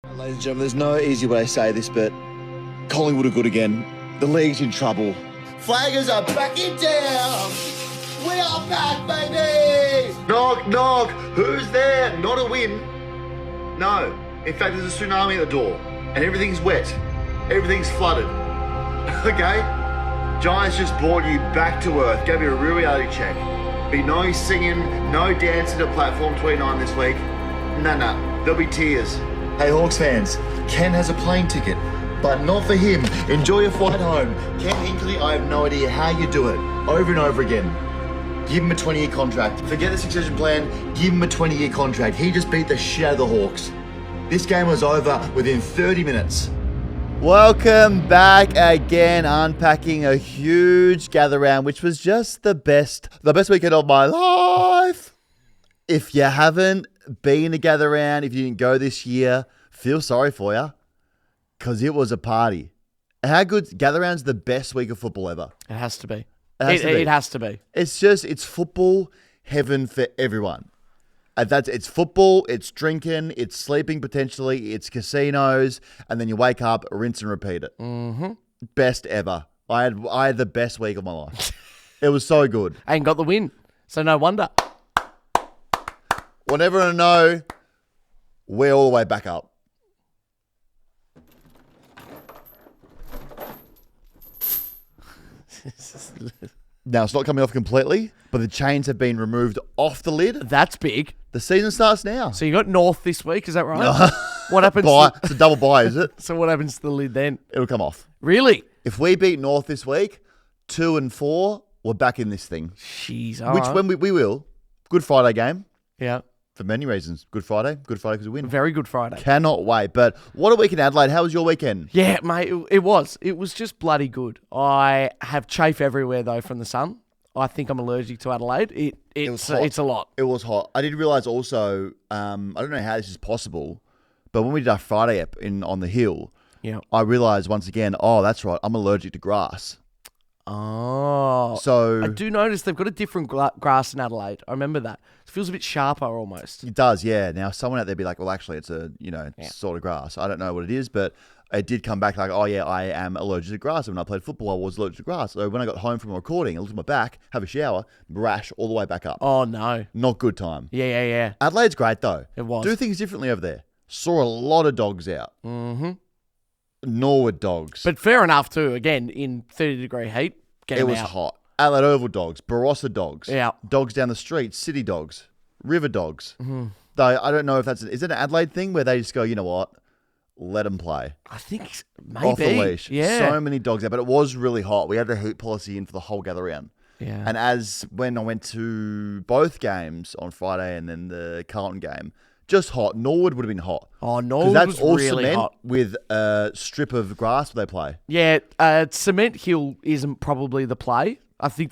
Ladies and gentlemen, there's no easy way to say this, but Collingwood are good again. The league's in trouble. Flaggers are back in town. We are back, baby. Knock, knock. Who's there? Not a win. No. In fact, there's a tsunami at the door. And everything's wet. Everything's flooded. Okay? Giants just brought you back to earth. Gave you a real reality check. Be no singing, no dancing at Platform 29 this week. Nah. There'll be tears. Hey, Hawks fans. Ken has a plane ticket. But not for him. Enjoy your flight home. Ken Hinkley, I have no idea how you do it. Over and over again. Give him a 20-year contract. Forget the succession plan. Give him a 20-year contract. He just beat the shit out of the Hawks. This game was over within 30 minutes. Welcome back again, unpacking a huge gather round, which was just the best weekend of my life. If you haven't been to gather round, if you didn't go this year, feel sorry for you, because it was a party. How good? Gather round's the best week of football ever. It has to be. It has to be. It's football heaven for everyone. It's football, it's drinking, it's sleeping potentially, it's casinos, and then you wake up, rinse and repeat it. Mm-hmm. Best ever. I had the best week of my life. It was so good. And got the win, so no wonder. Want everyone to know, we're all the way back up. Now, it's not coming off completely, but the chains have been removed off the lid. That's big. The season starts now. So you got North this week, is that right? What happens? It's a double buy, is it? So what happens to the lid then? It'll come off. Really? If we beat North this week, 2 and 4, we're back in this thing. Jeez, When we will. Good Friday game. Yeah. For many reasons. Good Friday because we win. Very good Friday. Cannot wait. But what a week in Adelaide. How was your weekend? Yeah, mate, it was. It was just bloody good. I have chafe everywhere, though, from the sun. I think I'm allergic to Adelaide. It's a lot. It was hot. I did realise also, I don't know how this is possible, but when we did our Friday app on the hill, yeah, I realised once again, oh, that's right, I'm allergic to grass. Oh. So I do notice they've got a different grass in Adelaide. I remember that. It feels a bit sharper almost. It does, yeah. Now, someone out there be like, well, actually, it's a, sort of grass. I don't know what it is, but it did come back like, oh, yeah, I am allergic to grass. And when I played football, I was allergic to grass. So when I got home from recording, I looked at my back, have a shower, rash all the way back up. Oh, no. Not good time. Yeah. Adelaide's great, though. It was. Do things differently over there. Saw a lot of dogs out. Mm-hmm. Norwood dogs. But fair enough, too. Again, in 30-degree heat, get it them was out. hot. Adelaide Oval dogs, Barossa dogs, Yeah. dogs down the street, city dogs, river dogs. Mm-hmm. Though I don't know if is it an Adelaide thing where they just go, you know what, let them play. I think maybe. Off the leash. Yeah. So many dogs out, but it was really hot. We had the heat policy in for the whole gather round. Yeah. And when I went to both games on Friday and then the Carlton game, just hot. Norwood would have been hot. Oh, Norwood that's was all really cement hot. with a strip of grass where they play. Yeah, Cement Hill isn't probably the play. I think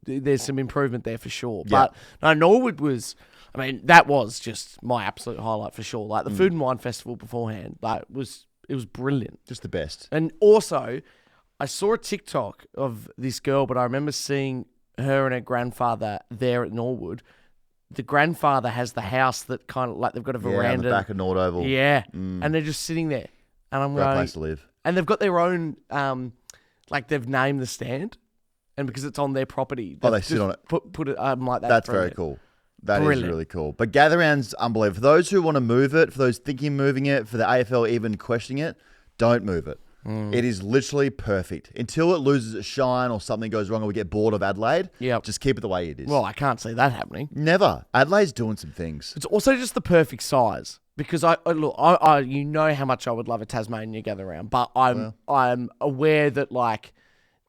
there's some improvement there for sure. Yeah. But no, Norwood was, that was just my absolute highlight for sure. Like the Food and Wine Festival beforehand, it was brilliant. Just the best. And also, I saw a TikTok of this girl, but I remember seeing her and her grandfather there at Norwood. The grandfather has the house that kind of they've got a veranda. Yeah, on the back of Nord Oval. Yeah, and they're just sitting there. And I'm Great going, place to live. and they've got their own, they've named the stand. And because it's on their property, they sit on it. Put it like that. That's very cool. That is Brilliant. really cool. But gather round's unbelievable. For those who want to move it, for those thinking of moving it, for the AFL even questioning it, don't move it. It is literally perfect. Until it loses its shine or something goes wrong or we get bored of Adelaide, Just keep it the way it is. Well, I can't see that happening. Never. Adelaide's doing some things. It's also just the perfect size. Because I you know how much I would love a Tasmania gather round, but I'm aware that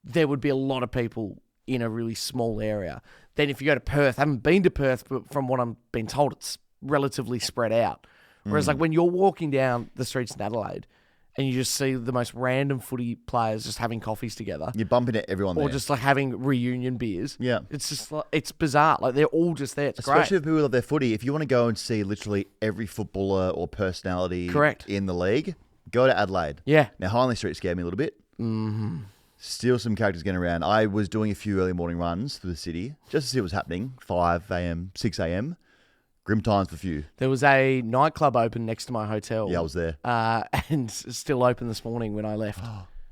there would be a lot of people in a really small area. Then if you go to Perth, I haven't been to Perth, but from what I'm being told, it's relatively spread out. Whereas when you're walking down the streets in Adelaide and you just see the most random footy players just having coffees together. You're bumping into everyone there. Or just having reunion beers. Yeah. It's just it's bizarre. They're all just there. It's Especially great. if people love their footy. If you want to go and see literally every footballer or personality Correct. in the league, go to Adelaide. Yeah. Now, Hindley Street scared me a little bit. Mm-hmm. Still some characters getting around. I was doing a few early morning runs through the city just to see what was happening. 5 a.m., 6 a.m. Grim times for few. There was a nightclub open next to my hotel. Yeah, I was there. And still open this morning when I left.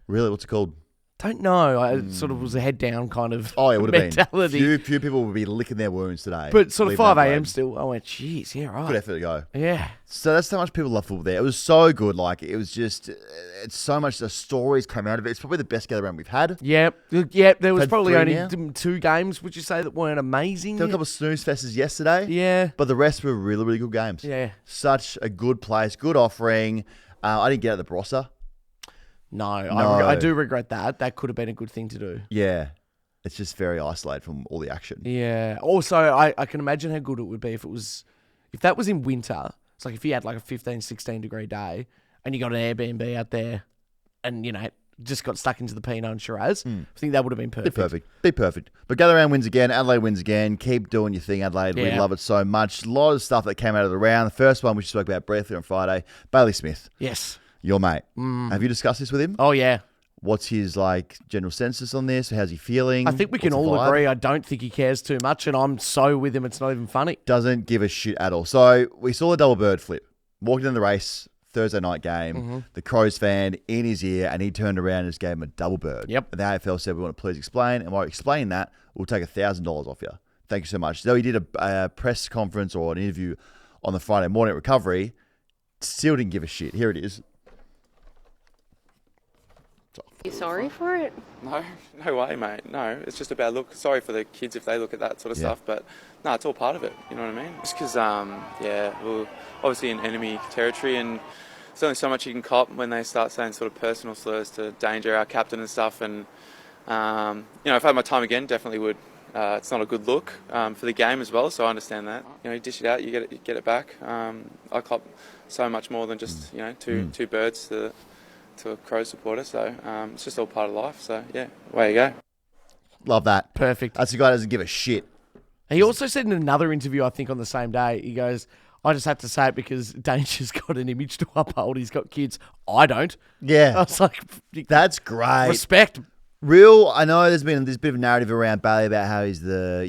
Really? What's it called? Don't know. I sort of was a head down kind of Oh, it would have mentality. been. Few people would be licking their wounds today. But sort of leaving 5 that a.m. road. still. I went, jeez, yeah, right. Good effort to go. Yeah. So that's how much people love football there. It was so good. Like, it was just, it's so much, the stories come out of it. It's probably the best gather round we've had. Yep. There was Had probably 3 only now? 2 games, would you say, that weren't amazing? There were a couple of snooze fests yesterday. Yeah. But the rest were really, really good games. Yeah. Such a good place, good offering. I didn't get out the Barossa. No, No. I do regret that. That could have been a good thing to do. Yeah. It's just very isolated from all the action. Yeah. Also, I can imagine how good it would be if that was in winter. It's like if you had like a 15, 16 degree day and you got an Airbnb out there and, just got stuck into the Pinot and Shiraz. I think that would have been perfect. Be perfect. But gather round wins again. Adelaide wins again. Keep doing your thing, Adelaide. We Yeah. love it so much. A lot of stuff that came out of the round. The first one, which we spoke about briefly on Friday, Bailey Smith, Yes. your mate. Have you discussed this with him? Oh, yeah. What's his general census on this? How's he feeling? I think we can What's the all vibe? agree. I don't think he cares too much, and I'm so with him, it's not even funny. Doesn't give a shit at all. So we saw a double bird flip. Walked in the race, Thursday night game. The Crows fan in his ear, and he turned around and just gave him a double bird. Yep. And the AFL said, we want to please explain. And while you explain that, we'll take $1,000 off you. Thank you so much. So he did a press conference or an interview on the Friday morning at Recovery. Still didn't give a shit. Here it is. You sorry for it? No way, mate. No, it's just about sorry for the kids if they look at that sort of stuff, but no, it's all part of it. You know what I mean? Just because, we're obviously in enemy territory, and there's only so much you can cop when they start saying sort of personal slurs to danger our captain and stuff. And if I had my time again, definitely would. It's not a good look for the game as well, so I understand that. You dish it out, you get it back. I cop so much more than just two birds to a Crow supporter, so it's just all part of life. So yeah, away you go. Love that. Perfect. That's a guy who doesn't give a shit. He also said in another interview, I think on the same day, he goes, I just have to say it because Danger's got an image to uphold. He's got kids. I don't. I Yeah. was like, That's great. respect. I know there's been this bit of narrative around Bailey about how he's the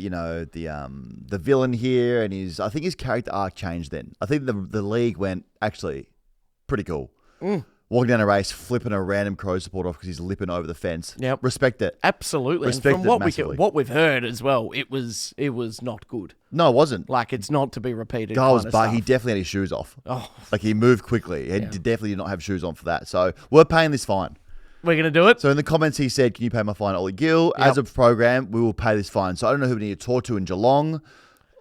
villain here, and I think his character arc changed then. I think the league went, actually, pretty cool. Walking down a race, flipping a random Crow supporter off because he's lipping over the fence. Yep. Respect it. Absolutely. Respect and it from massively. what we've heard as well, it was not good. No, it wasn't. Like, it's not to be repeated. Guy was kind of but he stuff. definitely had his shoes off. Oh, Like, he moved quickly. He definitely did not have shoes on for that. So we're paying this fine. we're going to do it? So in the comments, he said, can you pay my fine, Ollie Gill? Yep. As a program, we will pay this fine. So I don't know who we need to talk to in Geelong.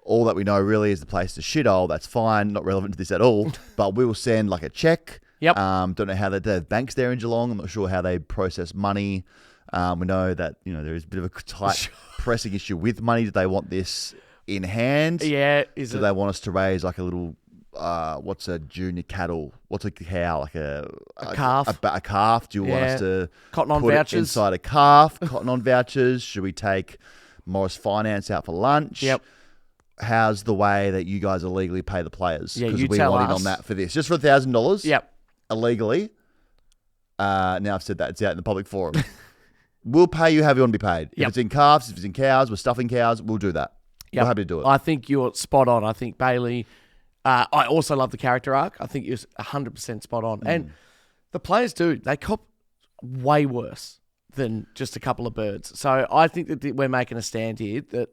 All that we know really is the place to shithole. That's fine. Not relevant to this at all. But we will send a check. Yep. Don't know how they have banks there in Geelong. I'm not sure how they process money. We know that there is a bit of a tight pressing issue with money. Do they want this in hand? Yeah. Do they want us to raise a little? What's a junior cattle? What's a cow? A calf. A calf. Do you want us to Cotton on put it vouchers. inside a calf? Cotton on vouchers. Should we take Morris Finance out for lunch? Yep. How's the way that you guys illegally pay the players? Yeah, Because you we tell want in us. on that for this. Just for $1,000 Yep. illegally. Now I've said that. It's out in the public forum. We'll pay you however you want to be paid. If Yep. it's in calves, if it's in cows, we're stuffing cows, we'll do that. Yep. We're happy to do it. I think you're spot on. I think Bailey, I also love the character arc. I think you're 100% spot on. And the players do. They cop way worse than just a couple of birds. So I think that we're making a stand here that,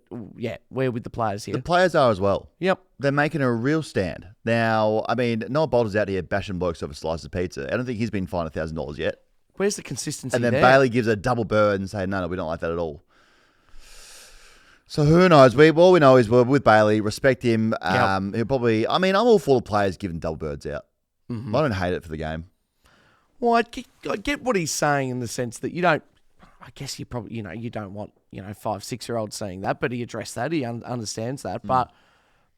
we're with the players here. The players are as well. Yep. They're making a real stand. Now, I mean, Noah Bolter's out here bashing blokes over slices of pizza. I don't think he's been fined $1,000 yet. Where's the consistency And then there? Bailey gives a double bird and say, no, we don't like that at all. So who knows? All we know is we're with Bailey. Respect him. He'll probably... I mean, I'm all for the players giving double birds out. I don't hate it for the game. Well, I get what he's saying in the sense that you don't... I guess you probably, you don't want, 5-6-year-olds saying that, but he addressed that. He understands that. But,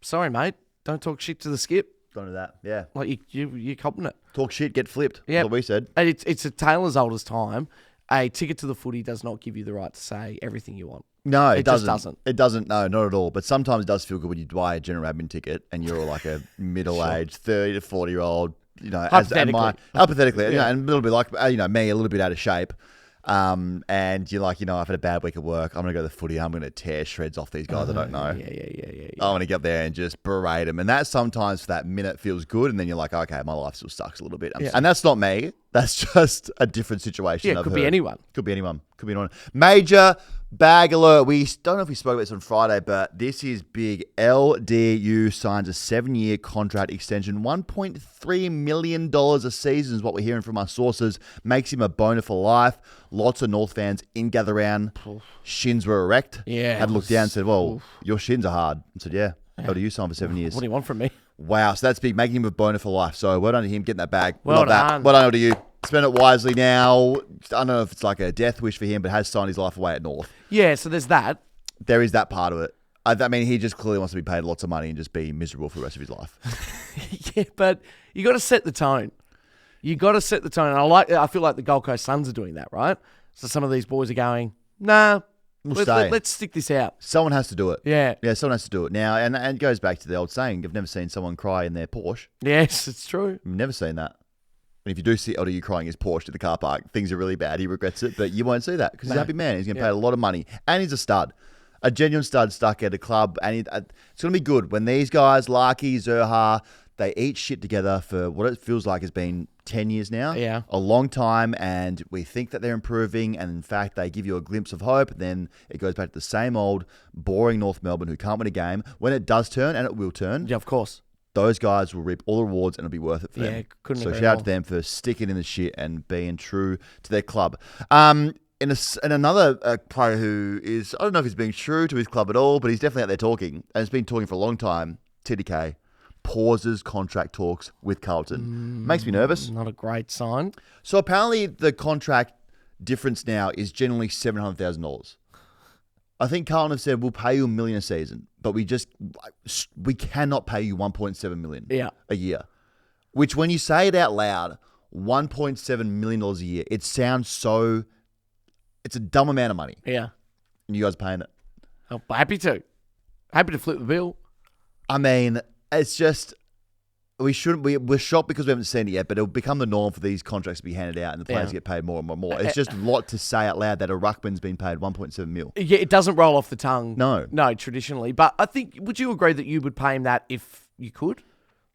sorry, mate, don't talk shit to the skip. Don't do that. Yeah. Like, you're copping it. Talk shit, get flipped. Yeah. That's what we said. And it's a tale as old as time. A ticket to the footy does not give you the right to say everything you want. No, it just doesn't. doesn't. It doesn't. No, not at all. But sometimes it does feel good when you buy a general admin ticket and you're like a middle-aged 30 to 40-year-old, Hypothetically. hypothetically, Yeah. and a little bit like, me, a little bit out of shape. And you're like, I've had a bad week at work. I'm going to go to the footy. I'm going to tear shreds off these guys I don't know. Yeah. I'm going to get up there and just berate them. And that sometimes for that minute feels good. And then you're like, okay, my life still sucks a little bit. And that's not me. That's just a different situation. Yeah, it could be anyone. Could be anyone. Major bag alert. We don't know if we spoke about this on Friday, but this is big. LDU signs a 7-year contract extension. $1.3 million a season is what we're hearing from our sources. Makes him a boner for life. Lots of North fans in gather round. Shins were erect. Yeah. Had looked down and said, well, your shins are hard. I said, yeah. LDU signed for 7 years. What do you want from me? Wow, so that's big, making him a boner for life. So well done to him getting that bag. Well done. Well done to you. Spend it wisely now. I don't know if it's like a death wish for him, but has signed his life away at North. Yeah, so there's that. There is that part of it. I mean, he just clearly wants to be paid lots of money and just be miserable for the rest of his life. Yeah, but you got to set the tone. And I feel like the Gold Coast Suns are doing that, right? So some of these boys are going, nah, let's stick this out. Someone has to do it. Yeah. Yeah, someone has to do it. Now, and it goes back to the old saying, I've never seen someone cry in their Porsche. Yes, it's true. I've never seen that. And if you do see LDU crying his Porsche in the car park, things are really bad. He regrets it, but you won't see that because he's a happy man. He's going to pay a lot of money. And he's a stud. A genuine stud stuck at a club. And it's going to be good when these guys, Larky, Zerha, they eat shit together for what it feels like has been 10 years now. Yeah. A long time. And we think that they're improving. And in fact, they give you a glimpse of hope. And then it goes back to the same old boring North Melbourne who can't win a game. When it does turn, and it will turn. Yeah, of course. Those guys will reap all the rewards and it'll be worth it for them. Yeah, couldn't So agree shout out more. to them for sticking in the shit and being true to their club. And another player who is, I don't know if he's being true to his club at all, but he's definitely out there talking. And he's been talking for a long time. TDK pauses contract talks with Carlton. Makes me nervous. Not a great sign. So apparently the contract difference now is generally $700,000. I think Carlton have said, we'll pay you $1 million a season, but we cannot pay you $1.7 million a year. Which when you say it out loud, $1.7 million a year, it sounds so, it's a dumb amount of money. Yeah. And you guys are paying it. Oh, happy to flip the bill. I mean, it's just, we're shocked because we haven't seen it yet, but it'll become the norm for these contracts to be handed out and the players get paid more and more. It's just a lot to say out loud that a ruckman's been paid $1.7 million. Yeah, it doesn't roll off the tongue. No, traditionally. But I think, would you agree that you would pay him that if you could?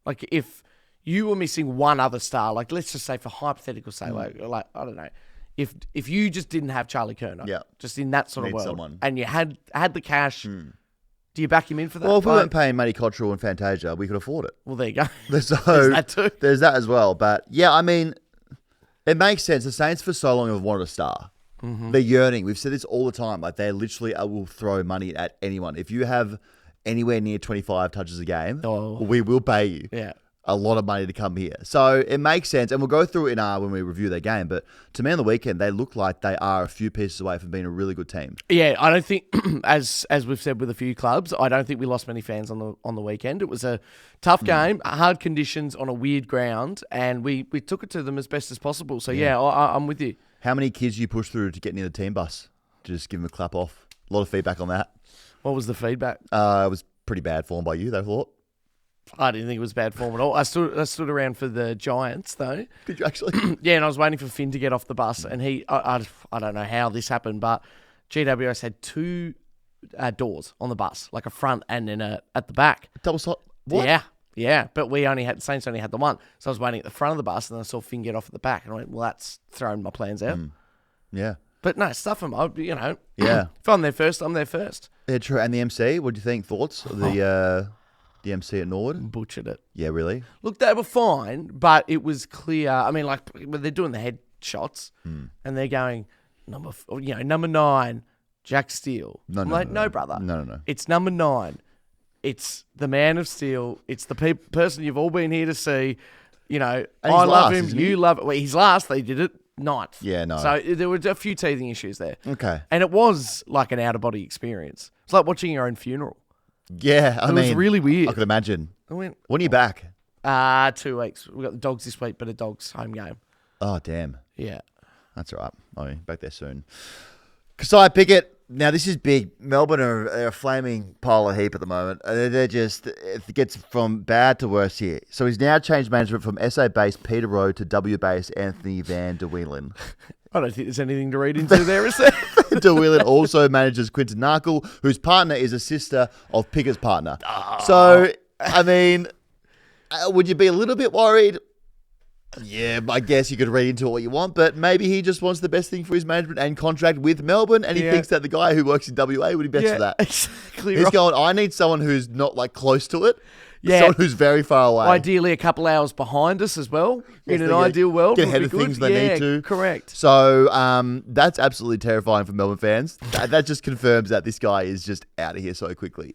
Like if you were missing one other star, like let's just say for hypothetical sake, like I don't know, if you just didn't have Charlie Kerner, just in that sort of world, someone. and you had the cash. Do you back him in for that? Well, if we weren't paying Matty Cottrell and Fantasia, we could afford it. Well, there you go. There's that too. There's that as well. But yeah, I mean, it makes sense. The Saints for so long have wanted a star. They're yearning. We've said this all the time. Like they literally will throw money at anyone. If you have anywhere near 25 touches a game, we will pay you. Yeah. A lot of money to come here. So it makes sense. And we'll go through it when we review their game. But to me on the weekend, they look like they are a few pieces away from being a really good team. Yeah, I don't think, as we've said with a few clubs, I don't think we lost many fans on the weekend. It was a tough game, hard conditions on a weird ground, and we took it to them as best as possible. So yeah, I'm with you. How many kids you pushed through to get near the team bus? Just give them a clap off. A lot of feedback on that. What was the feedback? It was pretty bad form by you, they thought. I didn't think it was bad form at all. I stood around for the Giants though. Did you actually? Yeah, and I was waiting for Finn to get off the bus, and I don't know how this happened, but GWS had two doors on the bus, like a front and then at the back. Double slot. What? Yeah, but Saints only had the one, so I was waiting at the front of the bus, and then I saw Finn get off at the back, and I went, well, that's thrown my plans out. Yeah. But no, stuff them. Yeah. If I'm there first, I'm there first. Yeah, true. And the MC, what do you think? Thoughts? The MC at Nord? Butchered it. Yeah, really? Look, they were fine, but it was clear. I mean, like, when they're doing the head shots, and they're going, number 9, Jack Steele. No, brother. No. It's number 9. It's the man of steel. It's the person you've all been here to see. I love him. You love it. Well, he's last. They did it 9th. Yeah, no. So there were a few teething issues there. Okay. And it was like an out-of-body experience. It's like watching your own funeral. Yeah, I mean, it was really weird. I could imagine. I went, when are you back? 2 weeks. We got the dogs this week, but a dog's home game. Oh, damn. Yeah. That's all right. I'll be back there soon. Kasai Pickett. Now, this is big. Melbourne are a flaming pile of heap at the moment. They're just, it gets from bad to worse here. So he's now changed management from SA-based Peter Rowe to W-based Anthony Van der Wielen. I don't think there's anything to read into there, is there? De Wheelan also manages Quinton Narkle, whose partner is a sister of Pickett's partner. So, I mean, would you be a little bit worried? Yeah, I guess you could read into it what you want, but maybe he just wants the best thing for his management and contract with Melbourne, and he thinks that the guy who works in WA would be best for that. Exactly. He's going, I need someone who's not like close to it. Yeah. Someone who's very far away. Ideally, a couple hours behind us as well. In an ideal world, get ahead would of be good. things they need to. Correct. So that's absolutely terrifying for Melbourne fans. That just confirms that this guy is just out of here so quickly.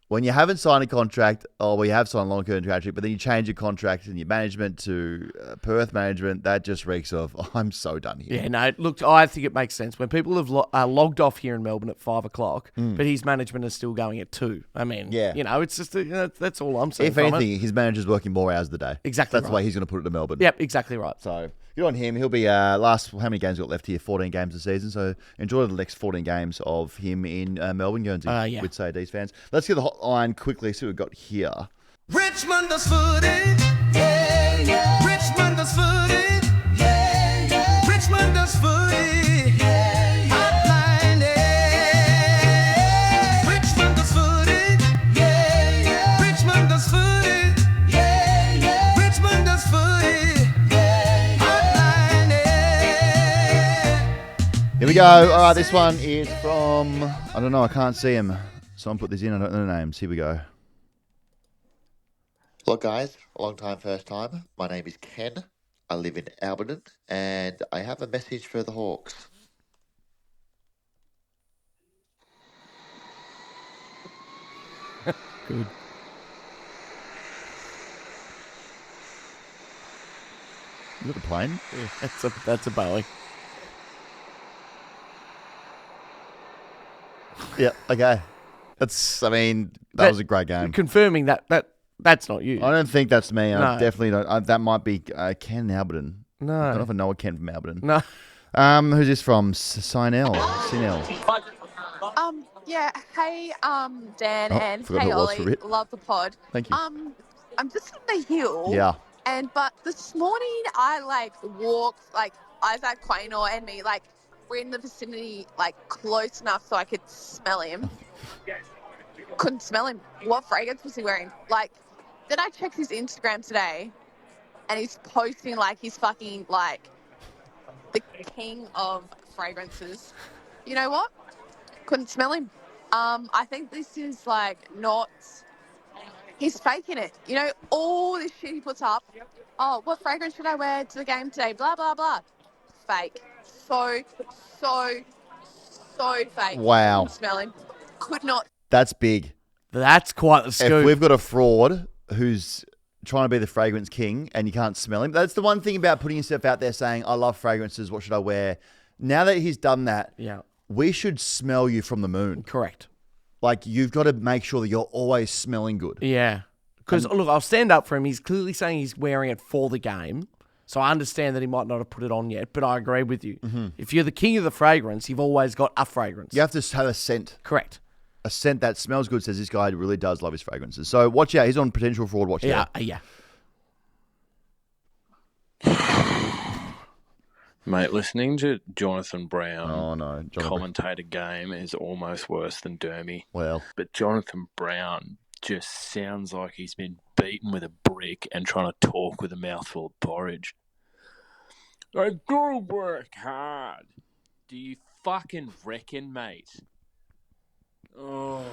When you haven't signed a contract, or you have signed a long-term contract, but then you change your contract and your management to Perth management, that just reeks of, I'm so done here. Yeah, no, look, I think it makes sense. When people have logged off here in Melbourne at 5 o'clock, but his management is still going at 2. I mean, it's just, that's all I'm saying. If anything, his manager's working more hours of the day. Exactly That's the way he's going to put it to Melbourne. Yep, exactly right. So good on him. He'll be how many games got left here? 14 games this season. So enjoy the next 14 games of him in Melbourne, Guernsey, with Say-D's fans. Let's get the hotline quickly, see what we've got here. Richmond does footy. Yeah, yeah. Richmond does footy. Yeah, yeah. Richmond does footy. Yeah, yeah. Hotline, yeah. Richmond does footy. Yeah, yeah. Richmond does footy. Yeah, yeah. Richmond does footy. Yeah, yeah. Hotline, yeah. Here we go. All right, this one is from, I don't know, I can't see him. Someone put this in, I don't know the names. Here we go. Look, guys, long time, first time. My name is Ken. I live in Alberton, and I have a message for the Hawks. Good. You got a plane? Yeah, that's a Boeing. Yeah, okay. That was a great game. Confirming that's not you. I don't think that's me. No. I definitely don't. That might be Ken Alberton. No. I don't know if I know a Ken from Alberton. No. Who's this from? Sinel. Yeah. Hey, Dan Oh, and forgot hey, who it was for a Ollie. bit. Love the pod. Thank you. I'm just on the hill. Yeah. But this morning I walked Isaac Quaynor and me we're in the vicinity close enough so I could smell him. Couldn't smell him. What fragrance was he wearing? Then I checked his Instagram today, and he's posting he's fucking the king of fragrances. You know what? Couldn't smell him. I think this is not. He's faking it. You know, all this shit he puts up. Oh, what fragrance should I wear to the game today? Blah blah blah. Fake. So fake. Wow. Couldn't smell him. Could not. That's big. That's quite the scoop. If we've got a fraud who's trying to be the fragrance king and you can't smell him, that's the one thing about putting yourself out there saying, I love fragrances, what should I wear? Now that he's done that, we should smell you from the moon. Correct. You've got to make sure that you're always smelling good. Yeah. Because, look, I'll stand up for him. He's clearly saying he's wearing it for the game. So I understand that he might not have put it on yet, but I agree with you. Mm-hmm. If you're the king of the fragrance, you've always got a fragrance. You have to have a scent. Correct. A scent that smells good says this guy really does love his fragrances. So watch out. He's on potential fraud watch out. Yeah. Mate, listening to Jonathan Brown commentate a game is almost worse than Dermy. Well. But Jonathan Brown just sounds like he's been beaten with a brick and trying to talk with a mouthful of porridge. I gotta work hard. Do you fucking reckon, mate? Oh.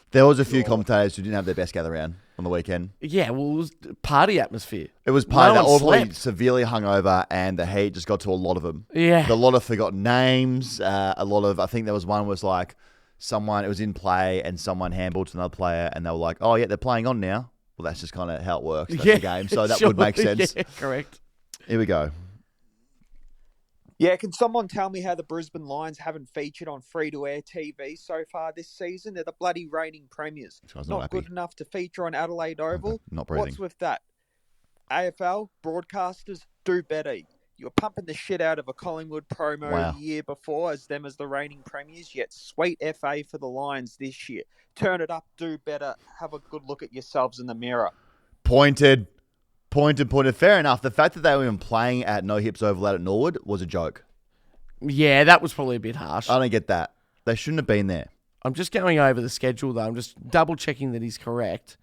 There was a few commentators who didn't have their best gather round on the weekend. Yeah, well, it was party atmosphere. It was party. No one all slept. Severely hungover, and the heat just got to a lot of them. Yeah. A lot of forgotten names. A lot of, I think there was one was someone, it was in play, and someone handballed to another player, and they were like, oh, yeah, they're playing on now. Well, that's just kind of how it works. That's the game. So that would make sense. Yeah, correct. Here we go. Yeah, can someone tell me how the Brisbane Lions haven't featured on free-to-air TV so far this season? They're the bloody reigning premiers. Not good enough to feature on Adelaide Oval. Not breathing. What's with that? AFL broadcasters, do better. You were pumping the shit out of a Collingwood promo the year before as them as the reigning premiers, yet sweet FA for the Lions this year. Turn it up, do better, have a good look at yourselves in the mirror. Pointed. Fair enough. The fact that they were even playing at No Hips Oval out at Norwood was a joke. Yeah, that was probably a bit harsh. I don't get that. They shouldn't have been there. I'm just going over the schedule, though. I'm just double-checking that he's correct.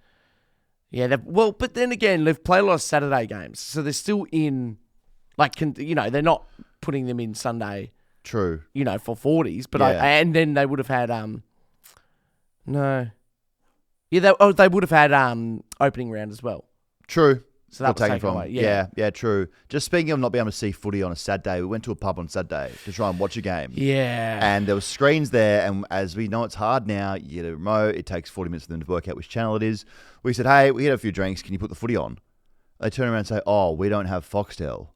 Yeah, but then again, they've played a lot of Saturday games, so they're still in, they're not putting them in Sunday. True. For 40s, but Yeah. and then they would have had no, yeah, they would have had opening round as well. True. So that Got was taken away. Yeah, true. Just speaking of not being able to see footy on a Saturday, we went to a pub on Saturday to try and watch a game. Yeah. And there were screens there, and as we know, it's hard now. You get a remote. It takes 40 minutes for them to work out which channel it is. We said, hey, we had a few drinks. Can you put the footy on? They turn around and say, oh, we don't have Foxtel.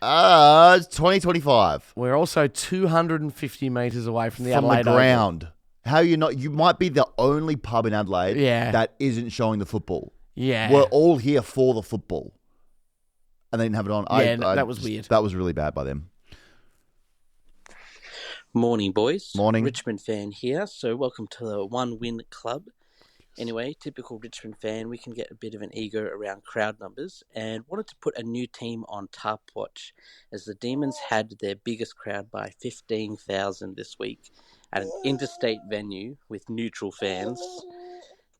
It's 2025. We're also 250 metres away from the From Adelaide the ground. How you not? You might be the only pub in Adelaide that isn't showing the football. Yeah. We're all here for the football. And they didn't have it on. That was weird. That was really bad by them. Morning, boys. Morning. Richmond fan here. So welcome to the One Win Club. Anyway, typical Richmond fan, we can get a bit of an ego around crowd numbers and wanted to put a new team on Tarp Watch as the Demons had their biggest crowd by 15,000 this week at an interstate venue with neutral fans.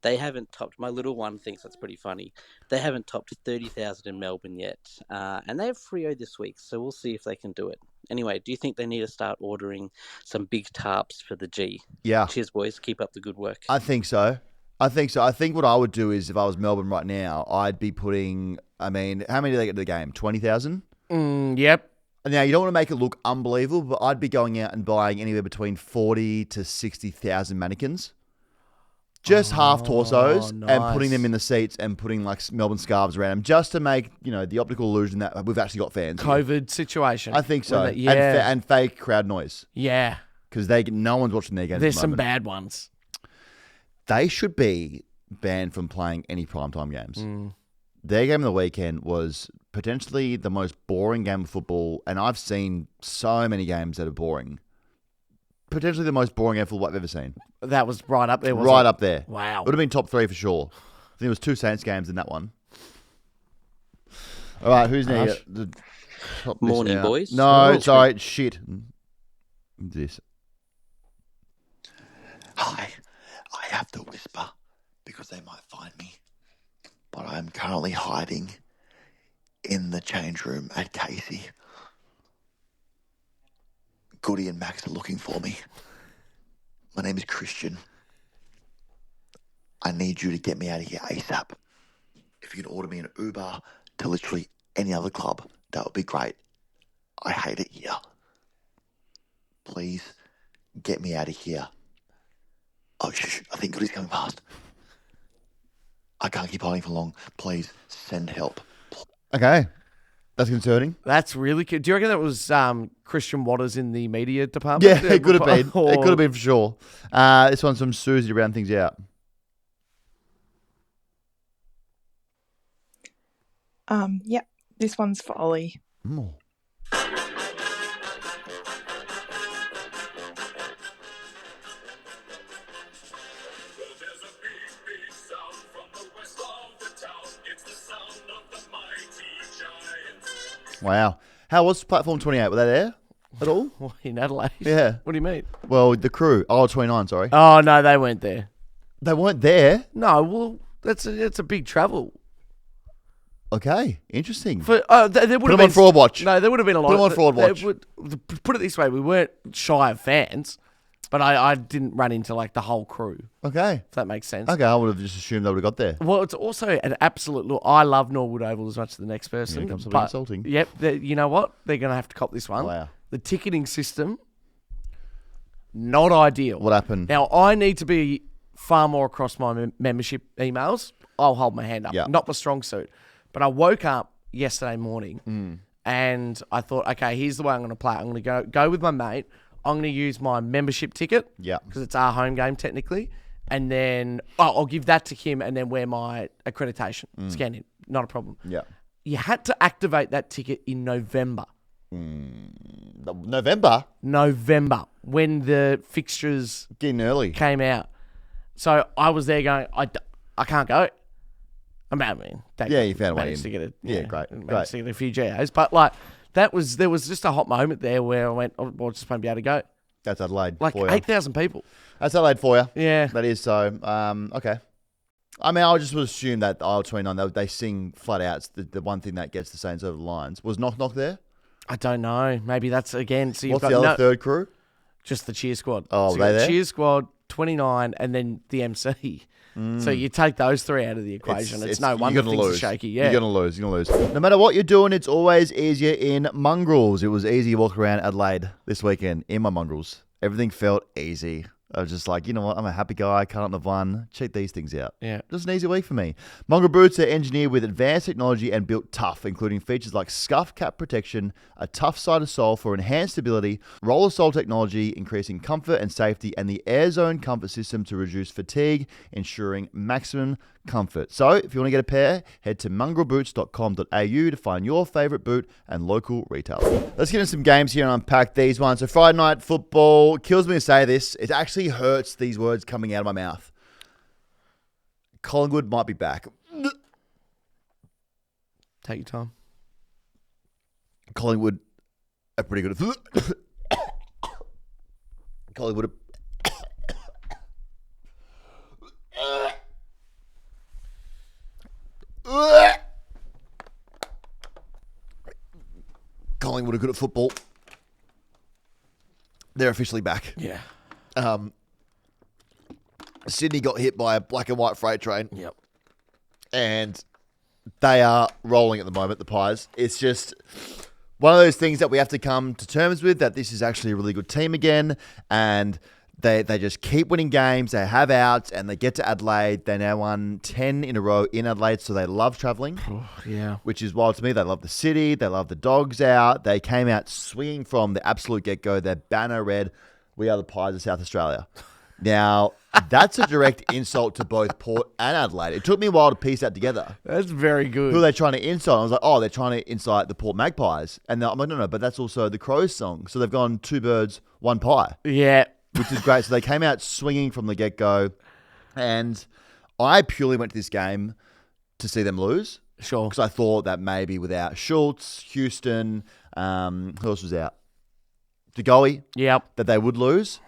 They haven't topped, my little one thinks that's pretty funny, they haven't topped 30,000 in Melbourne yet. And they have Freo this week, so we'll see if they can do it. Anyway, do you think they need to start ordering some big tarps for the G? Yeah. Cheers, boys. Keep up the good work. I think so. I think what I would do is if I was Melbourne right now, I'd be putting, how many do they get to the game? 20,000? Yep. Now, you don't want to make it look unbelievable, but I'd be going out and buying anywhere between 40 to 60,000 mannequins. Just half torsos and putting them in the seats and putting Melbourne scarves around them just to make, the optical illusion that we've actually got fans. COVID situation. I think so. Yeah. And fake crowd noise. Yeah. Because no one's watching their games. There's at the some moment. bad ones. They should be banned from playing any primetime games. Their game of the weekend was potentially the most boring game of football, and I've seen so many games that are boring. Potentially the most boring game of football I've ever seen. That was right up there, wasn't Right it? up there. Wow. Would have been top 3 for sure. I think it was 2 Saints games in that one. All right, who's next? Morning, boys. No, sorry, shit. This. Hi, I have to whisper because they might find me, but I'm currently hiding in the change room at Casey. Goody and Max are looking for me. My name is Christian. I need you to get me out of here ASAP. If you can order me an Uber to literally any other club, that would be great. I hate it here. Please get me out of here. Oh, shh, I think Goody's coming past. I can't keep hiding for long. Please send help. Okay. That's concerning. That's really good. Do you reckon that was Christian Waters in the media department? Yeah, it could have been. It could have been for sure. This one's from Susie to round things out. Yep. This one's for Ollie. Oh. Wow. How was Platform 28? Were they there at all? In Adelaide? Yeah. What do you mean? Well, the crew. Oh, 29, sorry. Oh, no, they weren't there. They weren't there? No, well, it's a big travel. Okay, interesting. There would Put have them been on fraud watch. No, there would have been a lot. Put them on fraud watch. Put it this way, we weren't shy of fans, but I didn't run into the whole crew. Okay. If that makes sense. Okay, I would have just assumed they would have got there. Well, it's also an absolute look. I love Norwood Oval as much as the next person. Yeah, something insulting. Yep, you know what? They're going to have to cop this one. Wow. The ticketing system, not ideal. What happened? Now, I need to be far more across my membership emails. I'll hold my hand up. Yep. Not my strong suit. But I woke up yesterday morning and I thought, okay, here's the way I'm going to play. I'm going to go with my mate. I'm going to use my membership ticket because it's our home game technically. And then I'll give that to him and then wear my accreditation. Scan in. Not a problem. Yeah. You had to activate that ticket in November. November? November, when the fixtures Getting early. came out. So I was there going, I can't go. You found a way in. to get it. Yeah, great. Managed to get a few GAs. But there was just a hot moment there where I went, oh, I just won't be able to go. That's Adelaide. Like for you. 8,000 people. That's Adelaide for you. Yeah. That is so. Okay. I mean, I just would assume that aisle 29, they sing flat out. It's the one thing that gets the Saints over the lines. Was Knock Knock there? I don't know. Maybe that's, again... So What's the other third crew? Just the cheer squad. Oh, so they there? Cheer squad, 29, and then the MC. So you take those three out of the equation. It's no wonder things are shaky. Yeah. You're going to lose. You're going to lose. No matter what you're doing, it's always easier in mongrels. It was easy to walk around Adelaide this weekend in my mongrels. Everything felt easy. I was just like, you know what? I'm a happy guy. Can't have one. Check these things out. Yeah. Just an easy week for me. Mongrel boots are engineered with advanced technology and built tough, including features like scuff cap protection, a tough-sided sole for enhanced stability, roller sole technology, increasing comfort and safety, and the air zone comfort system to reduce fatigue, ensuring maximum comfort. So, if you want to get a pair, head to mongrelboots.com.au to find your favorite boot and local retailer. Let's get into some games here and unpack these ones. So, Friday night football, kills me to say this. It actually hurts these words coming out of my mouth. Collingwood might be back. Take your time. Collingwood are pretty good at... Collingwood are... Collingwood are good at football. They're officially back. Yeah. Sydney got hit by a black and white freight train. Yep. And they are rolling at the moment, the Pies. It's just one of those things that we have to come to terms with, that this is actually a really good team again. And they just keep winning games. They have outs and they get to Adelaide. They now won 10 in a row in Adelaide, so they love travelling. Yeah. Which is wild to me. They love the city. They love the dogs out. They came out swinging from the absolute get-go. Their banner read, "We are the Pies of South Australia." Now, that's a direct insult to both Port and Adelaide. It took me a while to piece that together. That's very good. Who are they trying to insult? I was like, oh, they're trying to incite the Port Magpies. And I'm like, no, but that's also the Crows song. So they've gone two birds, one pie. Yeah. Which is great. So they came out swinging from the get-go. And I purely went to this game to see them lose. Sure. Because I thought that maybe without Schultz, Houston, who else was out? DeGoey. Yep. That they would lose.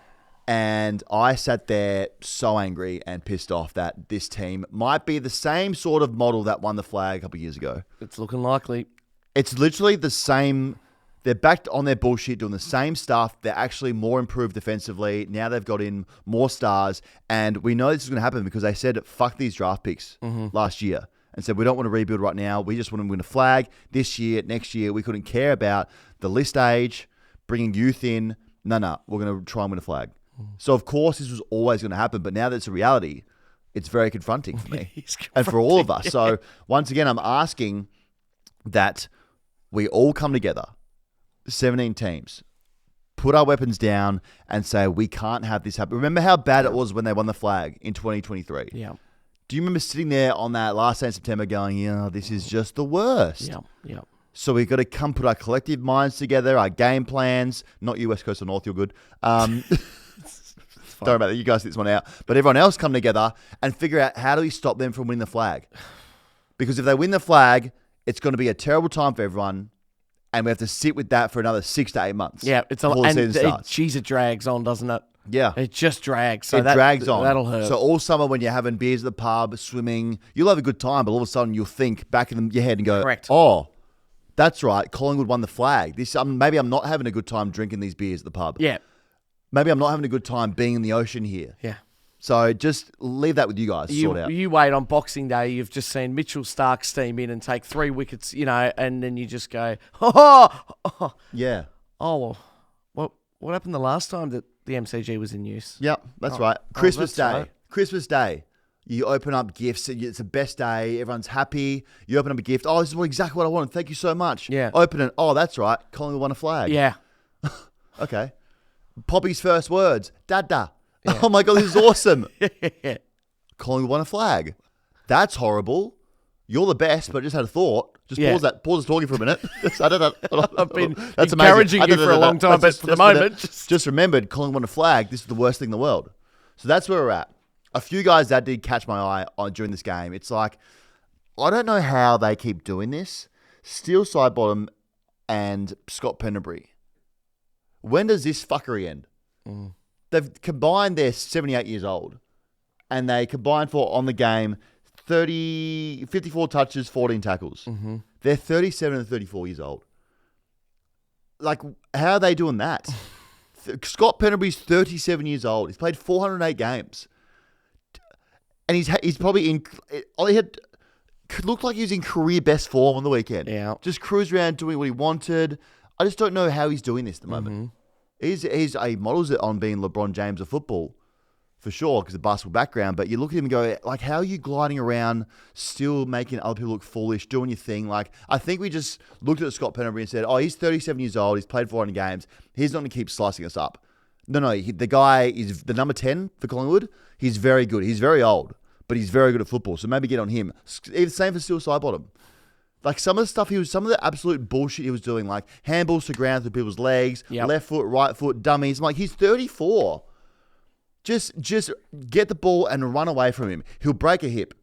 And I sat there so angry and pissed off that this team might be the same sort of model that won the flag a couple of years ago. It's looking likely. It's literally the same. They're back on their bullshit, doing the same stuff. They're actually more improved defensively. Now they've got in more stars. And we know this is going to happen because they said, fuck these draft picks last year. And said, we don't want to rebuild right now. We just want to win a flag this year, next year. We couldn't care about the list age, bringing youth in. No, we're going to try and win a flag. So, of course, this was always going to happen. But now that it's a reality, it's very confronting for me and for all of us. Yeah. So, once again, I'm asking that we all come together, 17 teams, put our weapons down and say, we can't have this happen. Remember how bad it was when they won the flag in 2023? Yeah. Do you remember sitting there on that last day in September going, yeah, this is just the worst? Yeah. So we've got to come put our collective minds together, our game plans. Not you, West Coast or North, you're good. Sorry about that. You guys get this one out. But everyone else come together and figure out how do we stop them from winning the flag? Because if they win the flag, it's going to be a terrible time for everyone. And we have to sit with that for another 6 to 8 months. Yeah, it's a before the and season starts. It drags on, doesn't it? Yeah. It just drags. So it drags on. That'll hurt. So all summer when you're having beers at the pub, swimming, you'll have a good time, but all of a sudden you'll think back in your head and go, correct. Oh, that's right, Collingwood won the flag. Maybe I'm not having a good time drinking these beers at the pub. Yeah. Maybe I'm not having a good time being in the ocean here. Yeah. So just leave that with you guys to sort out. You wait on Boxing Day, you've just seen Mitchell Stark steam in and take 3 wickets, and then you just go, oh. Yeah. Oh, well, what happened the last time that the MCG was in use? Yep, that's right. Christmas that's Day. right. Christmas Day. You open up gifts. It's the best day. Everyone's happy. You open up a gift. Oh, this is exactly what I wanted. Thank you so much. Yeah. Open it. Oh, that's right. Collingwood won a flag. Yeah. Okay. Poppy's first words. Dada. Yeah. Oh my God, this is awesome. Collingwood won a flag. That's horrible. You're the best, but I just had a thought. Just pause talking for a minute. I've been encouraging you for a long time, but for the moment. Just remembered Collingwood won a flag. This is the worst thing in the world. So that's where we're at. A few guys that did catch my eye on during this game. It's like, I don't know how they keep doing this. Steele Sidebottom and Scott Penderbury. When does this fuckery end? They've combined, they're 78 years old, and they combined for, on the game, 54 touches, 14 tackles. They're 37 and 34 years old. Like, how are they doing that? Scott Penderbury's 37 years old. He's played 408 games. And he's probably in... Looked like he was in career best form on the weekend. Yeah. Just cruised around doing what he wanted. I just don't know how he's doing this at the moment. He's a models it on being LeBron James of football, for sure, because of basketball background. But you look at him and go, like, how are you gliding around, still making other people look foolish, doing your thing? Like, I think we just looked at Scott Penderbury and said, oh, he's 37 years old. He's played 400 games. He's not going to keep slicing us up. No, the guy is the number 10 for Collingwood. He's very good. He's very old, but he's very good at football. So maybe get on him. Same for Steele Sidebottom. Like, some of the stuff some of the absolute bullshit he was doing, like handballs to ground through people's legs, left foot, right foot, dummies. I'm like, he's 34. Just get the ball and run away from him. He'll break a hip.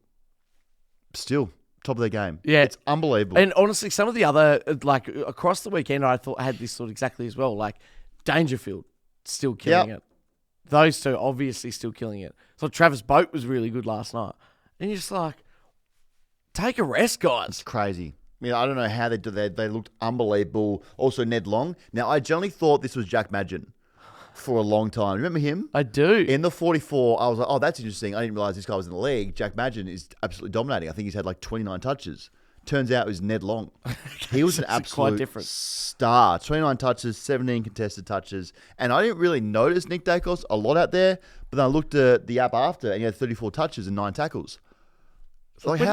Still, top of their game. Yeah. It's unbelievable. And honestly, some of the other, like, across the weekend, I thought had this thought exactly as well. Like, Dangerfield, still killing it. Those two, obviously, still killing it. So Travis Boat was really good last night. And you're just like, take a rest, guys. It's crazy. I mean, I don't know how they did that. They looked unbelievable. Also, Ned Long. Now, I generally thought this was Jack Madgen for a long time. Remember him? I do. In the 44, I was like, oh, that's interesting. I didn't realize this guy was in the league. Jack Madgen is absolutely dominating. I think he's had like 29 touches. Turns out it was Ned Long. He was an absolute star. 29 touches, 17 contested touches. And I didn't really notice Nick Dacos a lot out there, but then I looked at the app after and he had 34 touches and 9 tackles. So like, where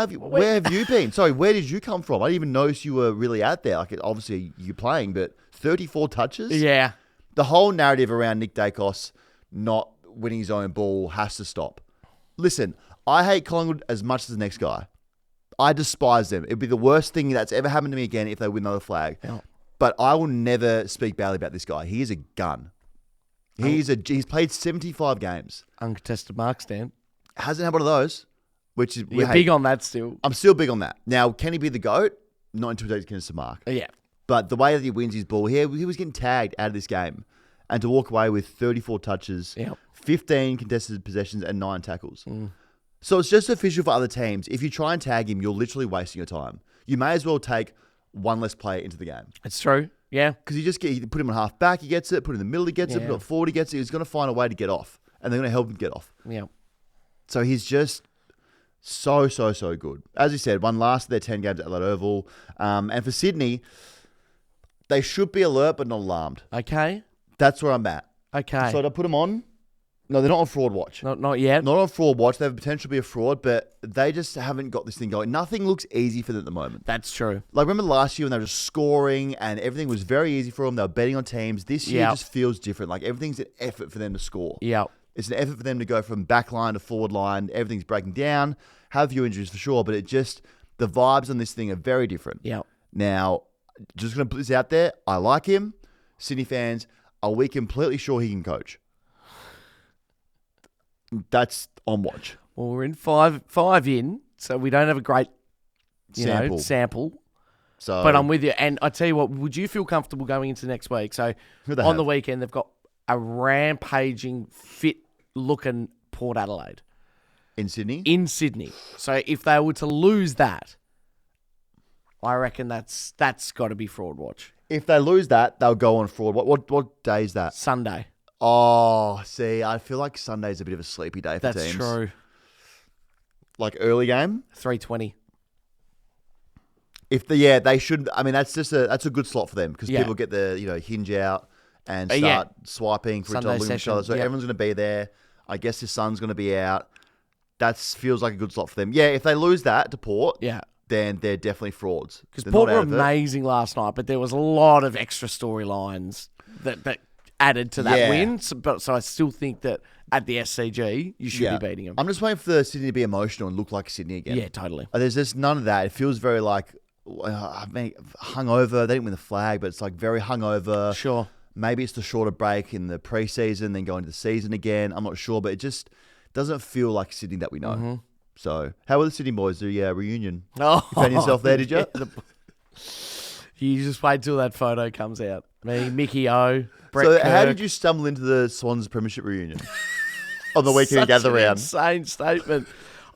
have you been? Sorry, where did you come from? I didn't even notice you were really out there. Like, obviously you're playing, but 34 touches? Yeah. The whole narrative around Nick Dacos not winning his own ball has to stop. Listen, I hate Collingwood as much as the next guy. I despise them. It'd be the worst thing that's ever happened to me again if they win another flag. Yeah. But I will never speak badly about this guy. He is a gun. He's played 75 games. Uncontested mark stand. Hasn't had one of those. Which is You're big on that still. I'm still big on that. Now, can he be the GOAT? Not until he takes the mark. Yeah. But the way that he wins his ball, he was getting tagged out of this game. And to walk away with 34 touches, 15 contested possessions, and 9 tackles. So it's just official for other teams. If you try and tag him, you're literally wasting your time. You may as well take one less player into the game. It's true. Yeah. Because you put him on half back, he gets it. Put him in the middle, he gets it. Put him on forward, he gets it. He's going to find a way to get off. And they're going to help him get off. Yeah. So he's just so good. As you said, won last of their 10 games at Adelaide Oval. And for Sydney, they should be alert but not alarmed. Okay. That's where I'm at. Okay. So to put them on, no, they're not on fraud watch. Not yet. Not on fraud watch. They have potential to be a fraud, but they just haven't got this thing going. Nothing looks easy for them at the moment. That's true. Like, remember last year when they were just scoring and everything was very easy for them? They were betting on teams. This year just feels different. Like, everything's an effort for them to score. Yeah. It's an effort for them to go from back line to forward line. Everything's breaking down. Have a few injuries for sure, but the vibes on this thing are very different. Yeah. Now, just going to put this out there. I like him. Sydney fans, are we completely sure he can coach? That's on watch. Well, we're in five in, so we don't have a great sample. So, but I'm with you. And I tell you what, would you feel comfortable going into next week? So on the weekend, they've got a rampaging, fit-looking Port Adelaide. In Sydney? In Sydney. So if they were to lose that, I reckon that's got to be fraud watch. If they lose that, they'll go on fraud. What day is that? Sunday. Oh, see, I feel like Sunday's a bit of a sleepy day for teams. That's true. Like early game? 3:20. They should. I mean, that's a good slot for them because people get the hinge out and start swiping for each other, looking at each other. So everyone's going to be there. I guess his son's going to be out. That feels like a good slot for them. Yeah, if they lose that to Port, then they're definitely frauds. Because Port were amazing last night, but there was a lot of extra storylines that added to that win. So I still think that at the SCG, you should be beating them. I'm just waiting for Sydney to be emotional and look like Sydney again. Yeah, totally. There's just none of that. It feels very like hungover. They didn't win the flag, but it's like very hungover. Sure. Maybe it's the shorter break in the preseason, then go into the season again. I'm not sure, but it just doesn't feel like Sydney that we know. Mm-hmm. So, how were the Sydney boys? The reunion. Oh, you found yourself there, did you? You just wait till that photo comes out. Me, Mickey O, Brett So Kirk. how did you stumble into the Swans Premiership reunion on the weekend Such gather an round? insane statement.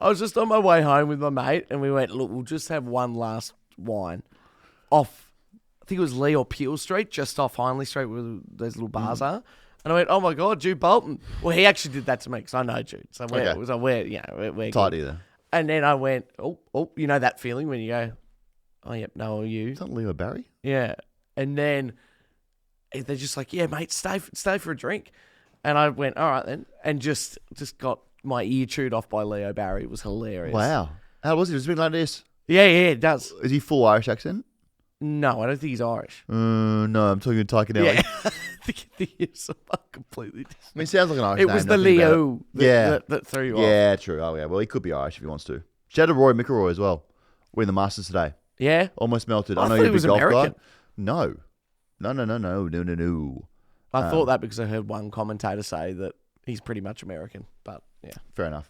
I was just on my way home with my mate, and we went, look, we'll just have one last wine off, I think it was Lee or Peel Street, just off Hindley Street where those little bars are. And I went, oh my God, Jude Bolton. Well, he actually did that to me because I know Jude. So we're Tight good. either. And then I went, oh, you know that feeling when you go, oh, yep, no, are you? Is that Leo Barry? Yeah. And then they're just like, yeah, mate, stay for a drink. And I went, all right then. And just got my ear chewed off by Leo Barry. It was hilarious. Wow. How was it? Was it like this? Yeah, it does. Is he full Irish accent? No, I don't think he's Irish. No, I'm talking Taikanelli. Yeah. I think he's completely different. I mean, it sounds like an Irish It name. was the nothing about Leo it. that threw you off. Yeah, true. Oh, yeah. Well, he could be Irish if he wants to. Shout out to Rory McIlroy as well. Winning the Masters today. Yeah? Almost melted. I know thought you're he a was big golf American. guy. No. No. I thought that because I heard one commentator say that he's pretty much American. But, yeah. Fair enough.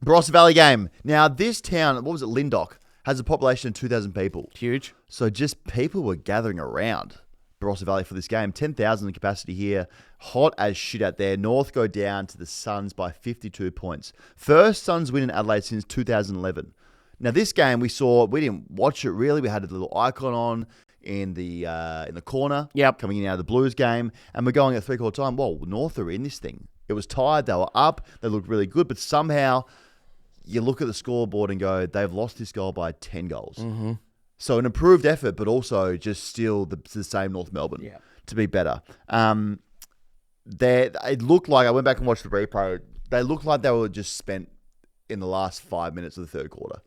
Barossa Valley game. Now, this town, what was it, Lyndoch, has a population of 2,000 people. Huge. So just people were gathering around Barossa Valley for this game. 10,000 in capacity here. Hot as shit out there. North go down to the Suns by 52 points. First Suns win in Adelaide since 2011. Now, this game we didn't watch it really. We had a little icon on in the corner. Yep. Coming in out of the Blues game. And we're going at 3/4 time. Well, North are in this thing. It was tied. They were up. They looked really good. But somehow you look at the scoreboard and go, they've lost this goal by 10 goals. Mm-hmm. So an improved effort, but also just still the same North Melbourne to be better. It looked like, I went back and watched the replay, they looked like they were just spent in the last 5 minutes of the third quarter.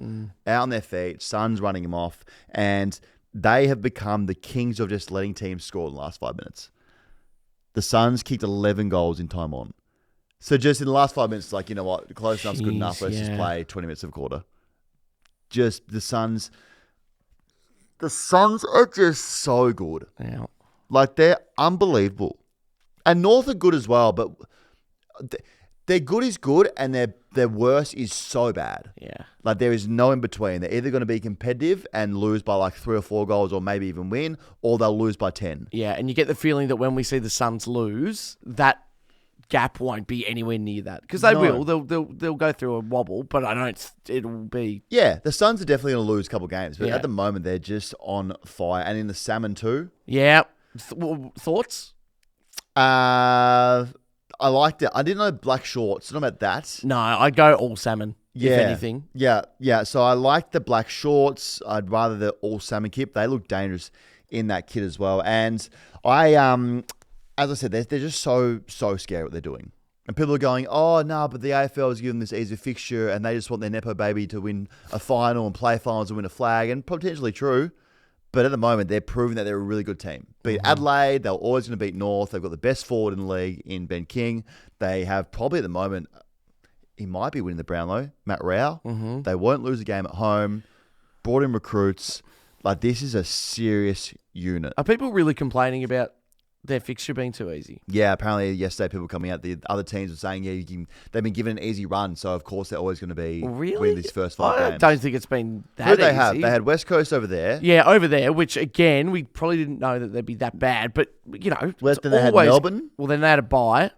Out on their feet, Suns running them off, and they have become the kings of just letting teams score in the last 5 minutes. The Suns kicked 11 goals in time on. So just in the last 5 minutes, like, you know what, close enough's good enough. Let's just play 20 minutes of a quarter. Just the Suns are just so good. Yeah. Like, they're unbelievable. And North are good as well, but their good is good and their worst is so bad. Yeah. Like, there is no in between. They're either going to be competitive and lose by like 3 or 4 goals or maybe even win, or they'll lose by 10. Yeah, and you get the feeling that when we see the Suns lose, that gap won't be anywhere near that. Because they will. They'll go through a wobble, but I don't. It'll be. Yeah, the Suns are definitely going to lose a couple games, but Yeah. at the moment they're just on fire. And in the Salmon too. Yeah. Thoughts? I liked it. I didn't know black shorts. Not about that. No, I'd go all salmon, if anything. Yeah. So I like the black shorts. I'd rather the all salmon kit. They look dangerous in that kit as well. And as I said, they're just so scary what they're doing. And people are going, oh, no, but the AFL is giving this easy fixture and they just want their Nepo baby to win a final and play finals and win a flag. And potentially true. But at the moment, they're proving that they're a really good team. Beat Adelaide, they're always going to beat North. They've got the best forward in the league in Ben King. They have probably at the moment, he might be winning the Brownlow, Matt Rao. They won't lose a game at home. Brought in recruits. Like, this is a serious unit. Are people really complaining about their fixture being too easy? Yeah, apparently yesterday people coming out, the other teams were saying, they've been given an easy run, so of course they're always going to be winning these first 5 games. I don't think it's been that Who did they easy. have? They had West Coast over there. Yeah, over there, which again, we probably didn't know that they'd be that bad, but, you know. Then they had Melbourne. Well, then they had a bye.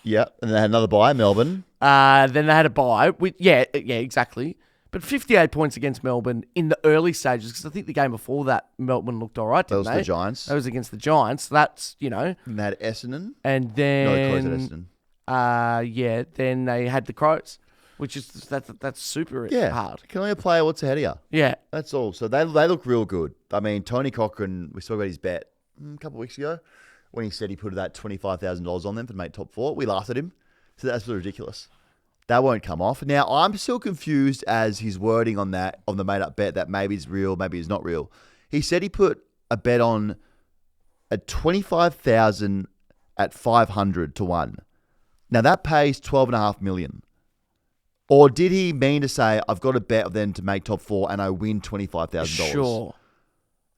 Yeah, and they had another bye, Melbourne. Then they had a bye. Yeah, exactly. But 58 points against Melbourne in the early stages, because I think the game before that, Melbourne looked all right, didn't they? That was the Giants. That was against the Giants. That's, you know. And they had Essendon. And then... No, they closed at Essendon. Then they had the Crows, which is, that's super hard. Can only a player what's ahead of you. Yeah. That's all. So they look real good. I mean, Tony Cochran, we spoke about his bet a couple of weeks ago when he said he put that $25,000 on them to make top 4. We laughed at him. So that's absolutely ridiculous. That won't come off. Now, I'm still confused as his wording on the made-up bet that maybe it's real, maybe it's not real. He said he put a bet on a 25,000 at 500 to 1. Now, that pays $12.5 million. Or did he mean to say, I've got a bet of them to make top 4 and I win $25,000? Sure.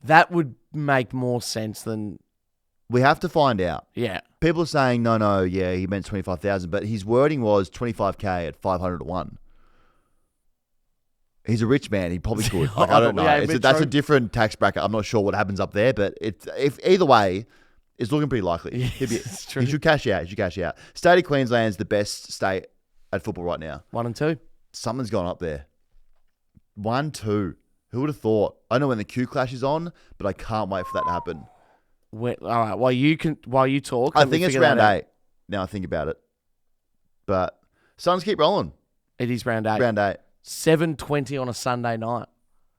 That would make more sense than... We have to find out. Yeah. People are saying, no, yeah, he meant 25,000, but his wording was 25K at 500 to 1. He's a rich man. He probably could. Yeah, Like, I don't know. yeah, That's a different tax bracket. I'm not sure what happens up there, but if either way, it's looking pretty likely. Yes, it's true. He should cash out. State of Queensland's the best state at football right now. 1 and 2. Something's gone up there. 1-2. Who would have thought? I know when the Q clash is on, but I can't wait for that to happen. All right. While you talk, I let me think it's figure that round out. 8. Now I think about it, but Suns keep rolling. It is round 8. Round 8. 7:20 on a Sunday night.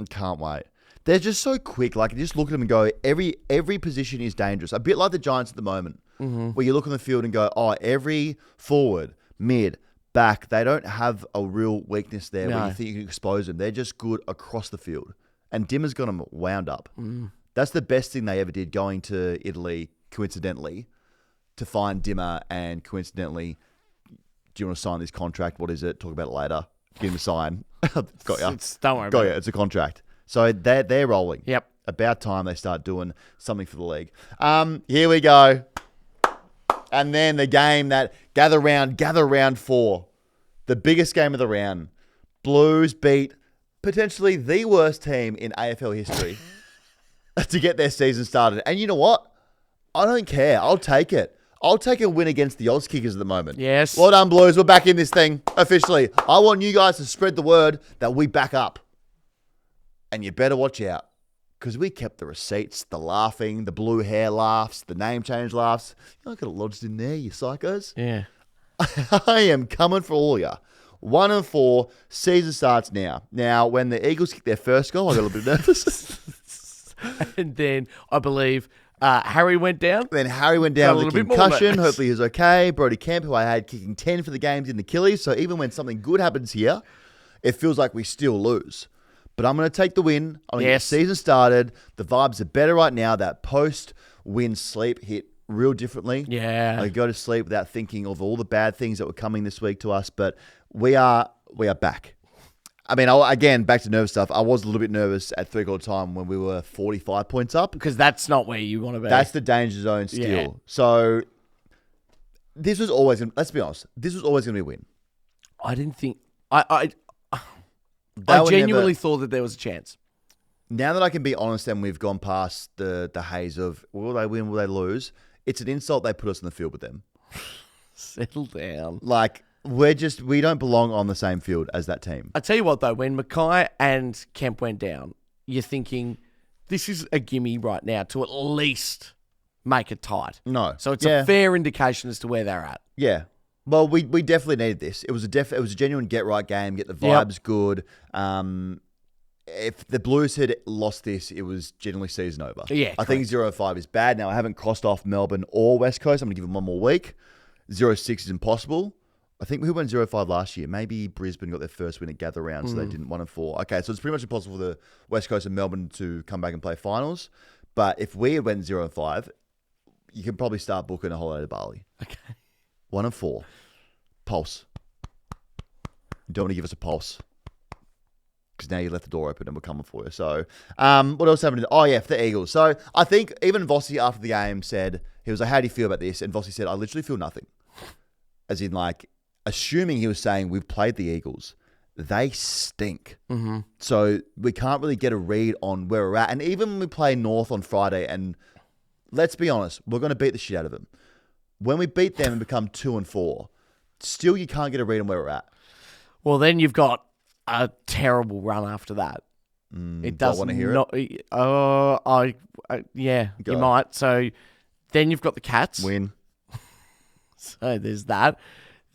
Can't wait. They're just so quick. Like, you just look at them and go, every position is dangerous. A bit like the Giants at the moment, where you look on the field and go, oh, every forward, mid, back, they don't have a real weakness there where you think you can expose them. They're just good across the field. And Dimmer's got them wound up. That's the best thing they ever did, going to Italy, coincidentally, to find Dimmer and coincidentally, do you want to sign this contract? What is it? Talk about it later. Give him a sign. Got ya. Don't worry about it. It's a contract. So they're rolling. Yep. About time they start doing something for the league. Here we go. And then the game that gather round 4. The biggest game of the round. Blues beat potentially the worst team in AFL history to get their season started. And you know what? I don't care. I'll take it. I'll take a win against the Oz Kickers at the moment. Yes. Well done, Blues. We're back in this thing officially. I want you guys to spread the word that we back up. And you better watch out, because we kept the receipts, the laughing, the blue hair laughs, the name change laughs. I got it lodged in there, you psychos. Yeah. I am coming for all ya. 1 and 4. Season starts now. Now, when the Eagles kicked their first goal, I got a little bit nervous. And then I believe Harry went down. Then Harry went down with a concussion. nervous. Hopefully he's okay. Brody Kemp, who I had kicking 10 for the games in Achilles. So even when something good happens here, it feels like we still lose. But I'm going to take the win. I'm going to get the season started. The vibes are better right now. That post-win sleep hit real differently. Yeah. I go to sleep without thinking of all the bad things that were coming this week to us. But we are back. I mean, again, back to nervous stuff. I was a little bit nervous at 3/4 time when we were 45 points up. Because that's not where you want to be. That's the danger zone still. Yeah. So this was always going to, let's be honest, this was always going to be a win. I didn't think... I genuinely thought that there was a chance. Now that I can be honest and we've gone past the haze of will they win, will they lose, it's an insult they put us in the field with them. Settle down. Like, we don't belong on the same field as that team. I tell you what, though, when Mackay and Kemp went down, you're thinking, this is a gimme right now to at least make it tight. No. So it's a fair indication as to where they're at. Yeah. Well, we definitely needed this. It was a genuine get right game, get the vibes good. If the Blues had lost this, it was generally season over. Yeah, I think 0-5 is bad. Now, I haven't crossed off Melbourne or West Coast. I'm going to give them one more week. 0-6 is impossible. I think we went 0-5 last year. Maybe Brisbane got their first win at Gather Round, so they didn't 1 and 4. Okay, so it's pretty much impossible for the West Coast and Melbourne to come back and play finals. But if we had went 0-5, you can probably start booking a holiday to Bali. Okay. 1 and 4. Pulse. You don't want to give us a pulse. Because now you left the door open and we're coming for you. So, what else happened? Oh, yeah, for the Eagles. So, I think even Vossi after the game said, he was like, how do you feel about this? And Vossi said, I literally feel nothing. As in, like, assuming he was saying, we've played the Eagles. They stink. Mm-hmm. So, we can't really get a read on where we're at. And even when we play North on Friday, and let's be honest, we're going to beat the shit out of them. When we beat them and become 2 and 4, still you can't get a read on where we're at. Well, then you've got a terrible run after that. It doesn't want to hear it. Oh, yeah, Go. you might. So then you've got the Cats. Win. So there's that.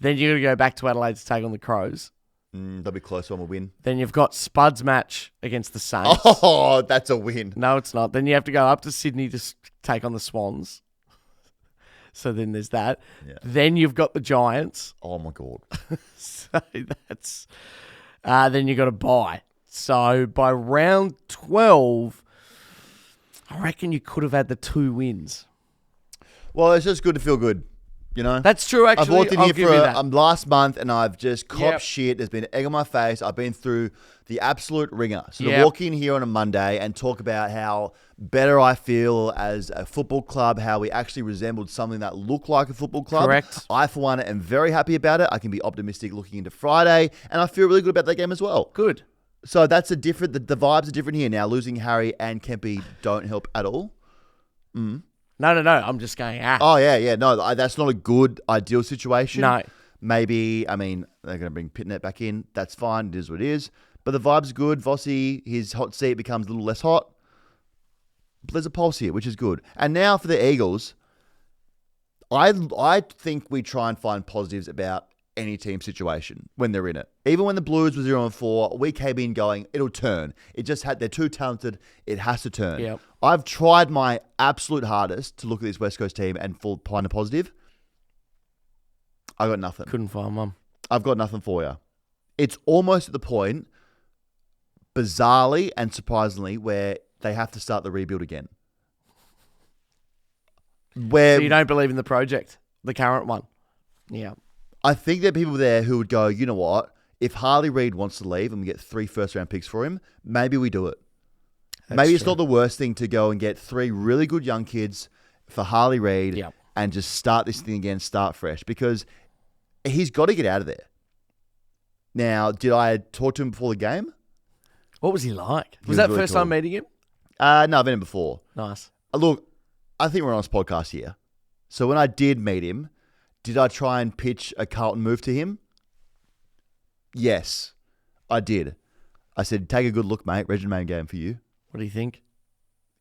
Then you're going to go back to Adelaide to take on the Crows. They'll be close when we win. Then you've got Spud's match against the Saints. Oh, that's a win. No, it's not. Then you have to go up to Sydney to take on the Swans. So then there's that. Yeah. Then you've got the Giants. Oh, my God. So that's... then you got to buy. So by round 12, I reckon you could have had the 2 wins. Well, it's just good to feel good, you know? That's true, actually. I've walked in I'll here give for you that. last month and I've just copped Yep. shit. There's been egg on my face. I've been through the absolute ringer. So to Yep. walk in here on a Monday and talk about how better I feel as a football club, how we actually resembled something that looked like a football club. Correct. I, for one, am very happy about it. I can be optimistic looking into Friday and I feel really good about that game as well. Good. So that's a different. The vibes are different here now. Losing Harry and Kempy don't help at all. No. I'm just going. Oh yeah. No, that's not a good ideal situation. No. Maybe. I mean, they're going to bring Pitnet back in. That's fine. It is what it is. But the vibe's good. Vossi, his hot seat becomes a little less hot. There's a pulse here, which is good. And now for the Eagles, I think we try and find positives about any team situation when they're in it. Even when the Blues were 0-4, we came in going, it'll turn. They're too talented. It has to turn. Yep. I've tried my absolute hardest to look at this West Coast team and find a positive. I got nothing. Couldn't find one. I've got nothing for you. It's almost at the point, bizarrely and surprisingly, where they have to start the rebuild again. So you don't believe in the project, the current one? Yeah. I think there are people there who would go, you know what? If Harley Reid wants to leave and we get 3 first-round picks for him, maybe we do it. Maybe it's not the worst thing to go and get 3 really good young kids for Harley Reid and just start this thing again, start fresh, because he's got to get out of there. Now, did I talk to him before the game? What was he like? Was that really first time meeting him? No, I've met him before. Nice. Look, I think we're on this podcast here. So when I did meet him, did I try and pitch a Carlton move to him? Yes, I did. I said, take a good look, mate. Regin Main game for you. What do you think?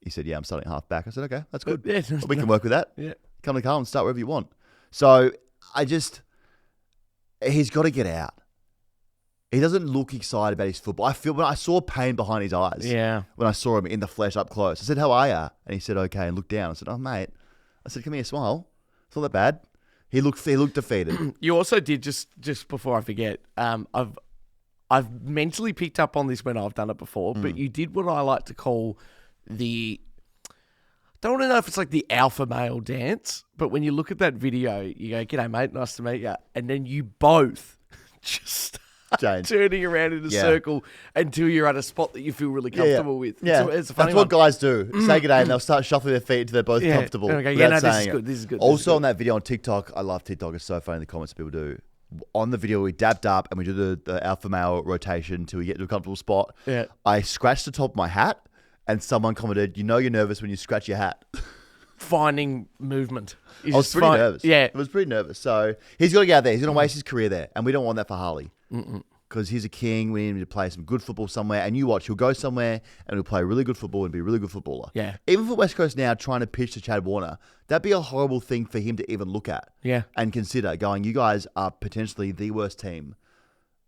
He said, yeah, I'm starting half back. I said, okay, that's good. Yeah, we can work with that. Yeah. Come to Carlton, start wherever you want. So he's got to get out. He doesn't look excited about his football. When I saw pain behind his eyes. Yeah. When I saw him in the flesh up close. I said, how are you? And he said, okay, and looked down. I said, oh, mate. I said, come here, smile. It's not that bad. He looked defeated. You also did, just before I forget, I've mentally picked up on this when I've done it before, but you did what I like to call don't want to know if it's like the alpha male dance, but when you look at that video, you go, g'day, mate, nice to meet you. And then you both just start turning around in a circle until you're at a spot that you feel really comfortable with. Yeah, it's a funny that's what guys do. Say g'day and they'll start shuffling their feet until they're both comfortable. And I go, this is good. Also on that video on TikTok, I love TikTok. It's so funny the comments people do. On the video, we dabbed up and we do the alpha male rotation until we get to a comfortable spot. Yeah. I scratched the top of my hat and someone commented, you know you're nervous when you scratch your hat. Finding movement. I was pretty nervous. Yeah. I was pretty nervous. So he's got to get out there. He's going to waste his career there. And we don't want that for Harley. Because he's a king. We need him to play some good football somewhere. And you watch, he'll go somewhere and he'll play really good football and be a really good footballer. Yeah. Even for West Coast now trying to pitch to Chad Warner, that'd be a horrible thing for him to even look at. Yeah. And consider going, you guys are potentially the worst team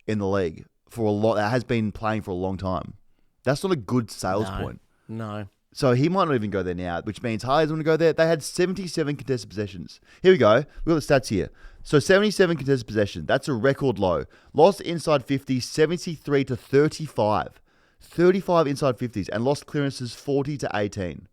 in the league for a lot. That has been playing for a long time. That's not a good sales point. No. So he might not even go there now, which means Harley's going to go there. They had 77 contested possessions. Here we go. We've got the stats here. So 77 contested possessions. That's a record low. Lost inside 50, 73 to 35. 35 inside 50s and lost clearances 40 to 18.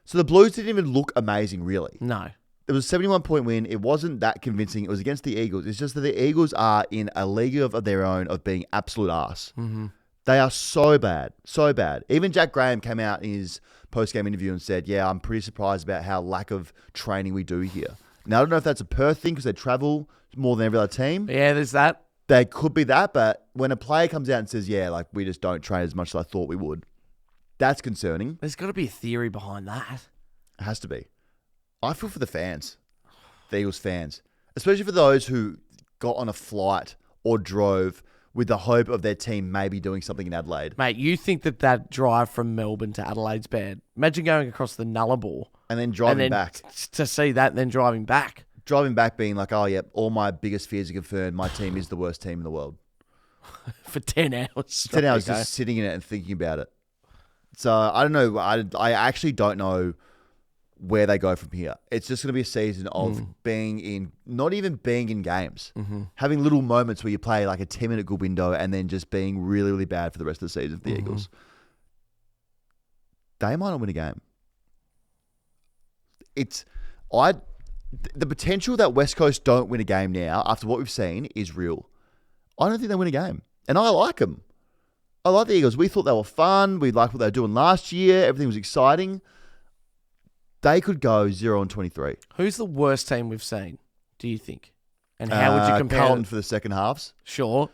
So the Blues didn't even look amazing, really. No. It was a 71-point win. It wasn't that convincing. It was against the Eagles. It's just that the Eagles are in a league of their own of being absolute arse. Mm-hmm. They are so bad, so bad. Even Jack Graham came out in his post-game interview and said, yeah, I'm pretty surprised about how lack of training we do here. Now, I don't know if that's a Perth thing because they travel more than every other team. Yeah, there's that. They could be that, but when a player comes out and says, yeah, like we just don't train as much as I thought we would, that's concerning. There's got to be a theory behind that. It has to be. I feel for the fans, the Eagles fans, especially for those who got on a flight or drove with the hope of their team maybe doing something in Adelaide. Mate, you think that drive from Melbourne to Adelaide's bad? Imagine going across the Nullarbor. And then driving back. To see that and then driving back. Driving back being like, oh, yeah, all my biggest fears are confirmed. My team is the worst team in the world. For 10 hours. 10 hours just sitting in it and thinking about it. So, I don't know. I actually don't know where they go from here. It's just going to be a season of being in, not even being in games, having little moments where you play like a 10-minute good window and then just being really, really bad for the rest of the season for the Eagles. They might not win a game. The potential that West Coast don't win a game now after what we've seen is real. I don't think they win a game. And I like them. I like the Eagles. We thought they were fun. We liked what they were doing last year. Everything was exciting. They could go 0-23. Who's the worst team we've seen, do you think? And how would you compare Carlton it? for the second halves. Sure.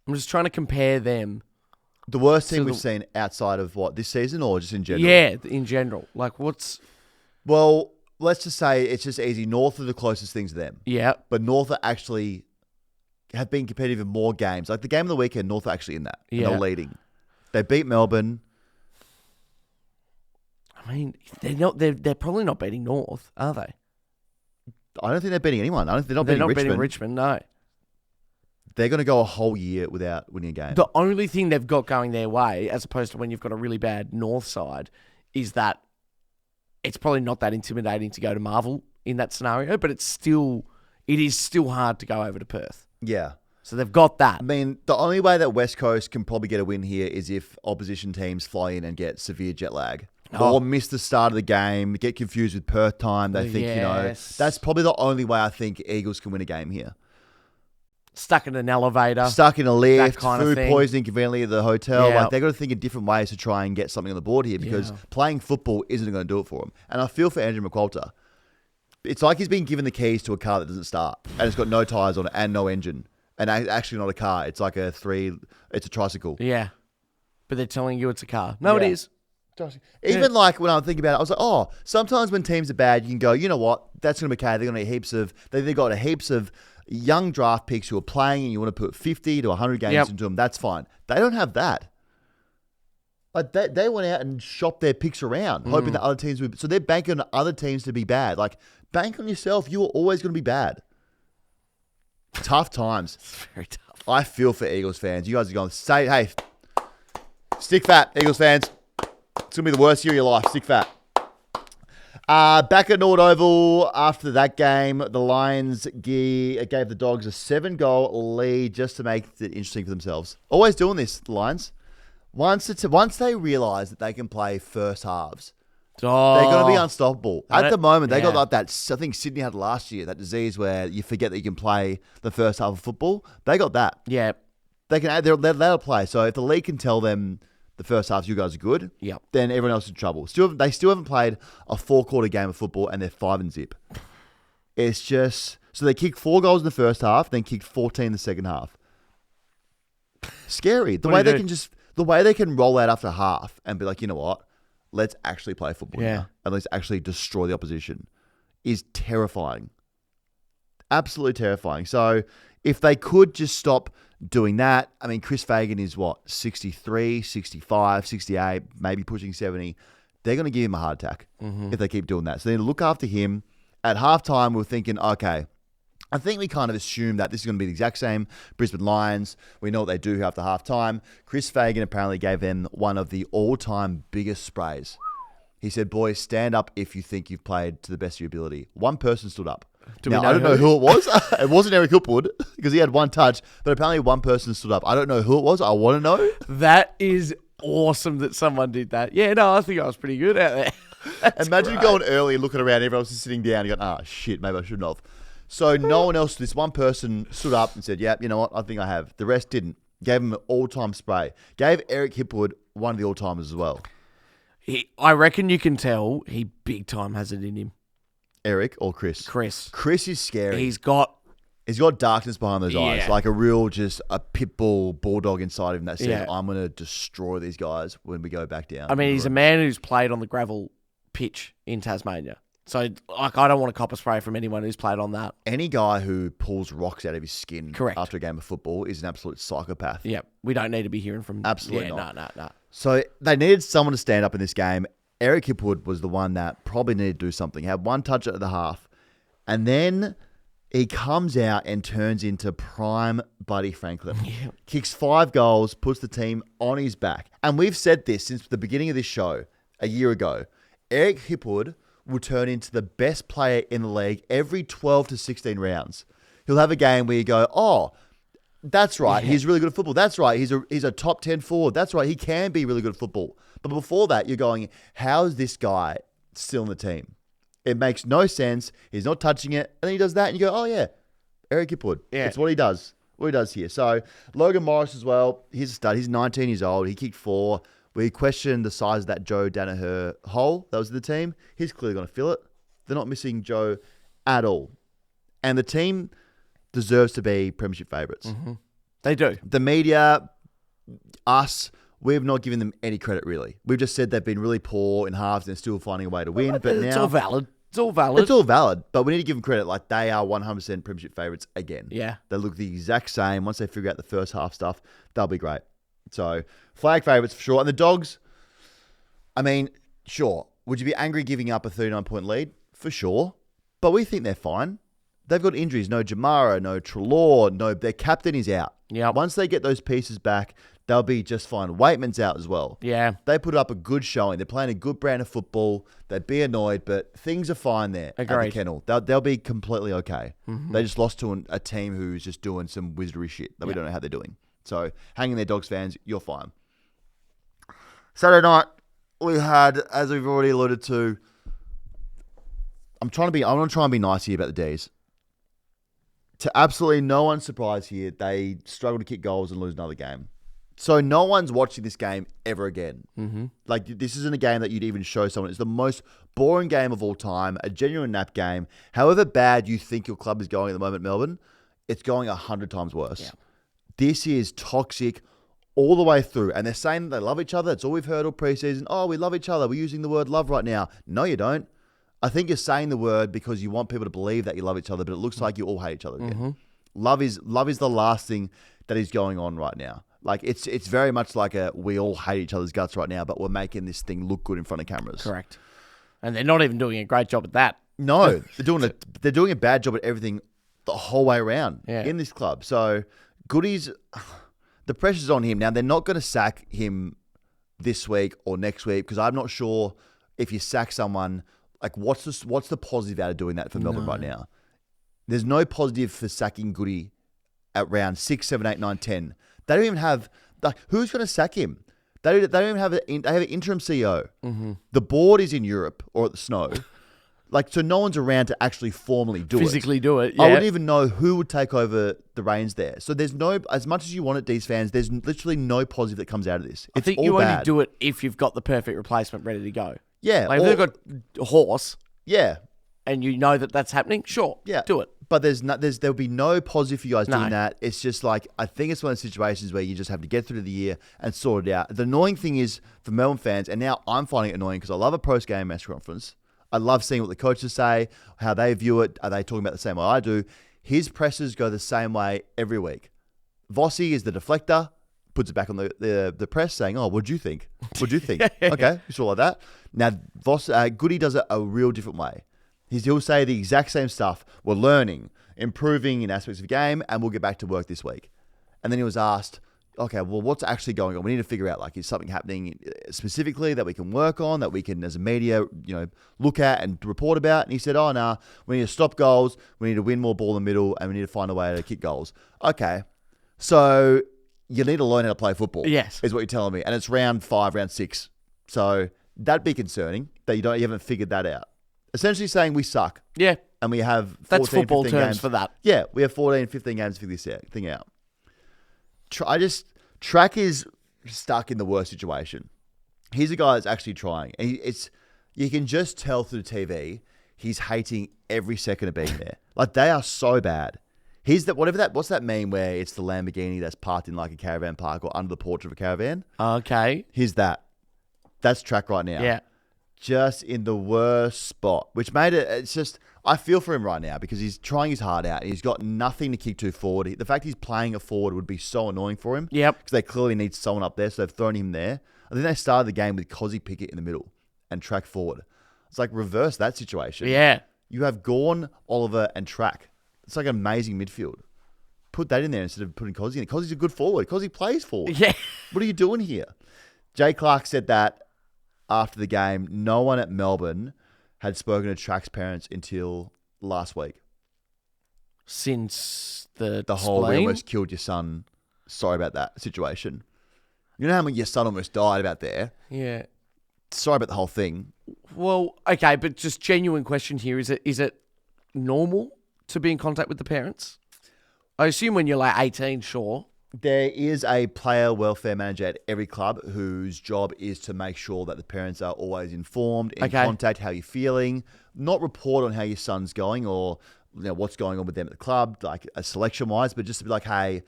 I'm just trying to compare them. The worst team we've seen outside of what, this season or just in general? Yeah, in general. Like, what's... Well, let's just say it's just easy. North are the closest thing to them. Yeah. But North are actually have been competitive in more games. Like the game of the weekend, North are actually in that. Yeah. And they're leading. They beat Melbourne. I mean, they're probably not beating North, are they? I don't think they're beating anyone. They're not beating Richmond, no. They're going to go a whole year without winning a game. The only thing they've got going their way, as opposed to when you've got a really bad North side, is that it's probably not that intimidating to go to Marvel in that scenario, but it is still hard to go over to Perth. Yeah. So they've got that. I mean, the only way that West Coast can probably get a win here is if opposition teams fly in and get severe jet lag. Or miss the start of the game, get confused with Perth time. They think, that's probably the only way I think Eagles can win a game here. Stuck in an elevator. Stuck in a lift, that kind food of thing. poisoning conveniently at the hotel. Yeah. Like, they've got to think of different ways to try and get something on the board here because playing football isn't going to do it for them. And I feel for Andrew McQualter. It's like he's been given the keys to a car that doesn't start and it's got no tyres on it and no engine. And actually not a car. It's like it's a tricycle. Yeah. But they're telling you it's a car. No, it is. Even like when I'm thinking about it, I was like, sometimes when teams are bad, you can go, you know what, that's going to be okay. They're going to get they've got heaps of young draft picks who are playing and you want to put 50 to 100 games into them. That's fine. They don't have that. Like they went out and shopped their picks around, hoping that other teams would. So they're banking on other teams to be bad. Like, bank on yourself. You are always going to be bad. Tough times. It's very tough. I feel for Eagles fans. You guys are going, hey, stick fat, Eagles fans. It's going to be the worst year of your life. Stick fat. Back at Nord Oval after that game, the Lions gave the Dogs a 7-goal lead just to make it interesting for themselves. Always doing this, the Lions. Once they realise that they can play first halves, they're going to be unstoppable. At the moment, they got like that, I think Sydney had last year, that disease where you forget that you can play the first half of football. They got that. Yeah. They'll play. So if the league can tell them the first half, you guys are good, then everyone else is in trouble. They still haven't played a 4-quarter game of football and they're 5-0. It's just, so they kicked 4 goals in the first half, then kicked 14 in the second half. Scary. The way they can roll out after half and be like, you know what? Let's actually play football now and let's actually destroy the opposition is terrifying. Absolutely terrifying. So if they could just stop doing that, I mean, Chris Fagan is 63, 65, 68, maybe pushing 70. They're going to give him a heart attack if they keep doing that. So they need to look after him. At halftime, we're thinking, okay, I think we kind of assumed that this is going to be the exact same Brisbane Lions. We know what they do after halftime. Chris Fagan apparently gave them one of the all-time biggest sprays. He said, boys, stand up if you think you've played to the best of your ability. One person stood up. I don't know who it was. It wasn't Eric Hipwood because he had one touch, but apparently one person stood up. I don't know who it was. I want to know. That is awesome that someone did that. Yeah, no, I think I was pretty good out there. Imagine going early, looking around, everyone else is sitting down and going, shit, maybe I shouldn't have. So no one else, this one person stood up and said, yeah, you know what, I think I have. The rest didn't. Gave him an all-time spray. Gave Eric Hipwood one of the all-timers as well. I reckon you can tell he big time has it in him. Eric or Chris? Chris is scary. He's got darkness behind those eyes, like just a pit bull bulldog inside of him that says, I'm going to destroy these guys when we go back down. I mean, he's a man who's played on the gravel pitch in Tasmania. So, I don't want to cop a spray from anyone who's played on that. Any guy who pulls rocks out of his skin after a game of football is an absolute psychopath. Yeah, we don't need to be hearing from... Absolutely not. No. So, they needed someone to stand up in this game. Eric Hipwood was the one that probably needed to do something. He had one touch at the half. And then he comes out and turns into prime Buddy Franklin. Yeah. Kicks 5 goals, puts the team on his back. And we've said this since the beginning of this show, a year ago. Eric Hipwood will turn into the best player in the league every 12 to 16 rounds. He'll have a game where you go, that's right, he's really good at football. That's right, he's a top 10 forward. That's right, he can be really good at football. But before that, you're going, how is this guy still in the team? It makes no sense. He's not touching it. And then he does that and you go, Eric Hipwood. Yeah. It's what he does. What he does here. So Logan Morris as well, he's a stud. He's 19 years old. He kicked 4. We questioned the size of that Joe Danaher hole that was in the team. He's clearly going to fill it. They're not missing Joe at all. And the team deserves to be premiership favourites. They do. The media, us, we've not given them any credit, really. We've just said they've been really poor in halves and they're still finding a way to win. But It's now all valid. It's all valid. It's all valid, but we need to give them credit. Like, they are 100% premiership favourites again. Yeah. They look the exact same. Once they figure out the first half stuff, they'll be great. So, flag favourites for sure. And the Dogs, I mean, sure. Would you be angry giving up a 39-point lead? For sure. But we think they're fine. They've got injuries. No Jamara, no Treloar, their captain is out. Yeah. Once they get those pieces back, they'll be just fine. Waitman's out as well. Yeah. They put up a good showing. They're playing a good brand of football. They'd be annoyed, but things are fine there at the Agreed. Kennel. They'll be completely okay. They just lost to a team who's just doing some wizardry shit that we don't know how they're doing. So, hanging there, Dogs fans, you're fine. Saturday night, we had, as we've already alluded to, I'm going to try and be nice here about the D's. To absolutely no one's surprise here, they struggle to kick goals and lose another game. So no one's watching this game ever again. Mm-hmm. Like, this isn't a game that you'd even show someone. It's the most boring game of all time, a genuine nap game. However bad you think your club is going at the moment, Melbourne, it's going 100 times worse. Yeah. This is toxic all the way through. And they're saying that they love each other. That's all we've heard all preseason. Oh, we love each other. We're using the word love right now. No, you don't. I think you're saying the word because you want people to believe that you love each other, but it looks like you all hate each other again. Mm-hmm. Love is the last thing that is going on right now. Like, it's very much like we all hate each other's guts right now, but we're making this thing look good in front of cameras. Correct. And they're not even doing a great job at that. No, they're doing a bad job at everything the whole way around in this club. So, Goody's, the pressure's on him. Now, they're not going to sack him this week or next week because I'm not sure if you sack someone, like, what's the positive out of doing that for Melbourne right now? There's no positive for sacking Goody at round 6, 7, 8, 9, 10. They don't even have, like, who's going to sack him? They don't even have they have an interim CEO. Mm-hmm. The board is in Europe or at the Snow. Like, so no one's around to actually formally do Physically do it, I yeah. wouldn't even know who would take over the reins there. So there's no, as much as you want it, D's fans, there's literally no positive that comes out of this. I It's think all you bad. only do it if you've got the perfect replacement ready to go. Yeah. Like, if they've got a horse Yeah. and you know that that's happening, sure, do it. But there'll be no positive for you guys doing No. that. It's just like, I think it's one of those situations where you just have to get through the year and sort it out. The annoying thing is for Melbourne fans, and now I'm finding it annoying because I love a post-game press conference. I love seeing what the coaches say, how they view it. Are they talking about the same way I do? His presses go the same way every week. Vossi is the deflector, puts it back on the press saying, oh, what'd you think? What'd you think? Okay, you saw like that. Now, Goody does it a real different way. He'll say the exact same stuff. We're learning, improving in aspects of the game, and we'll get back to work this week. And then he was asked, okay, well, what's actually going on? We need to figure out, like, is something happening specifically that we can work on, that we can, as a media, look at and report about? And he said, oh, no, we need to stop goals, we need to win more ball in the middle, and we need to find a way to kick goals. Okay, so you need to learn how to play football. Yes. Is what you're telling me. And it's round 5, round 6. So that'd be concerning that you haven't figured that out. Essentially saying we suck. Yeah. And we have 14, That's football 15 terms games. for that. Yeah, we have 14, 15 games to figure this thing out. Track is stuck in the worst situation. He's a guy that's actually trying. And you can just tell through the TV, he's hating every second of being there. Like, they are so bad. What's that meme where it's the Lamborghini that's parked in like a caravan park or under the porch of a caravan? Okay. Here's that. That's Track right now. Yeah. Just in the worst spot, which made it's just, I feel for him right now because he's trying his heart out and he's got nothing to kick to forward. The fact he's playing a forward would be so annoying for him. Yep. Because they clearly need someone up there, so they've thrown him there. I think they started the game with Cozzy Pickett in the middle and Track forward. It's like reverse that situation. Yeah. You have Gawn, Oliver, and Track. It's like an amazing midfield. Put that in there instead of putting Cozzy in. Cozzy's a good forward. Cozzy plays forward. Yeah. What are you doing here? Jay Clark said that after the game, no one at Melbourne had spoken to Track's parents until last week. Since the whole we spleen? almost killed your son. Sorry about that situation. You know how your son almost died about there? Yeah. Sorry about the whole thing. Well, okay, but just genuine question here. Is it normal to be in contact with the parents? I assume when you're like 18, sure. There is a player welfare manager at every club whose job is to make sure that the parents are always informed, in contact, how you're feeling, not report on how your son's going or what's going on with them at the club, like selection-wise, but just to be like, hey,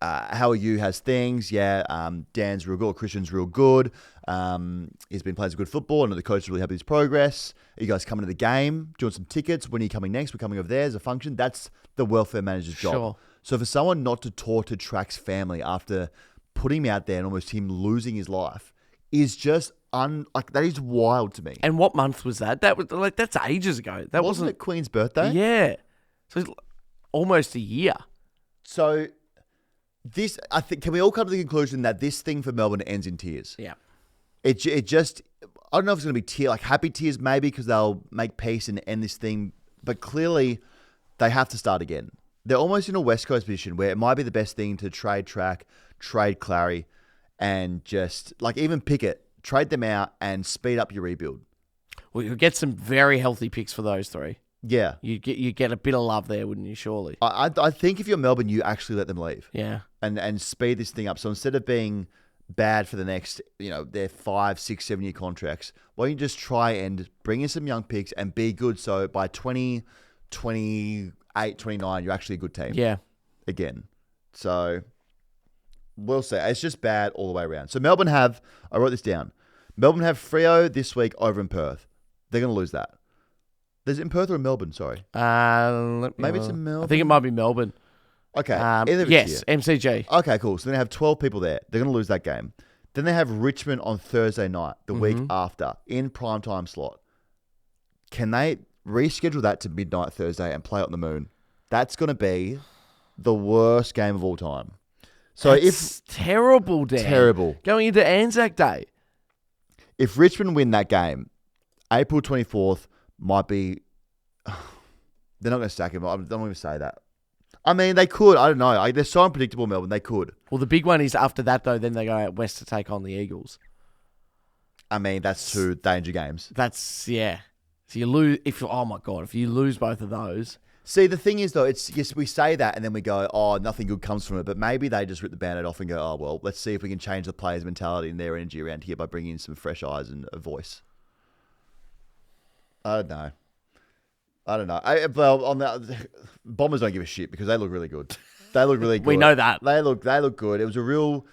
how are you? Has things? Yeah, Dan's real good. Christian's real good. He's been playing some good football. I know the coach is really happy with his progress. Are you guys coming to the game? Do you want some tickets? When are you coming next? We're coming over there as a function. That's the welfare manager's job. Sure. So for someone not to talk to Track's family after putting him out there and almost him losing his life is just that is wild to me. And what month was that? That was that's ages ago. That wasn't it Queen's birthday? Yeah. So it's almost a year. So this, I think, can we all come to the conclusion that this thing for Melbourne ends in tears? Yeah. It just, I don't know if it's going to be happy tears maybe because they'll make peace and end this thing, but clearly they have to start again. They're almost in a West Coast position where it might be the best thing to trade Track, trade Clary, and just even Pickett, trade them out and speed up your rebuild. Well, you'll get some very healthy picks for those three. Yeah. You get a bit of love there, wouldn't you, surely? I think if you're Melbourne, you actually let them leave. Yeah. And speed this thing up. So instead of being bad for the next, their 5, 6, 7 year contracts, why don't you just try and bring in some young picks and be good so by 2028, 29, you're actually a good team. Yeah. Again. So we'll see. It's just bad all the way around. So Melbourne have, I wrote this down, Melbourne have Freo this week over in Perth. They're going to lose that. Is it in Perth or in Melbourne? Sorry. Maybe it's in Melbourne. I think it might be Melbourne. Okay. Yes, MCG. Okay, cool. So they have 12 people there. They're going to lose that game. Then they have Richmond on Thursday night, the week after, in primetime slot. Can they reschedule that to midnight Thursday and play it on the moon? That's going to be the worst game of all time. So That's terrible, Dan. Terrible. Going into Anzac Day. If Richmond win that game, April 24th might be... They're not going to sack him. I don't even say that. I mean, they could. I don't know. They're so unpredictable, Melbourne. They could. Well, the big one is after that, though, then they go out west to take on the Eagles. I mean, that's 2 danger games. That's, yeah. So you lose... oh, my God. If you lose both of those... See, the thing is, though, it's yes, we say that and then we go, oh, nothing good comes from it. But maybe they just rip the Band-Aid off and go, oh, well, let's see if we can change the players' mentality and their energy around here by bringing in some fresh eyes and a voice. I don't know. On the Bombers don't give a shit because they look really good. They look really good. We know that. They look good. It was a real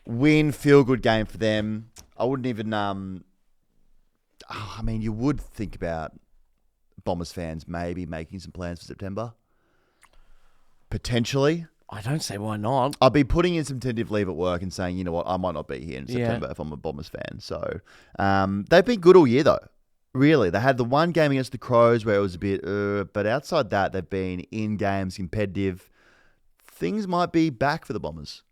feel-good game for them. I wouldn't even... I mean, you would think about Bombers fans maybe making some plans for September. Potentially. I don't see why not. I'll be putting in some tentative leave at work and saying, you know what, I might not be here in September if I'm a Bombers fan. So they've been good all year, though. Really. They had the one game against the Crows where it was a bit, but outside that, they've been in games, competitive. Things might be back for the Bombers.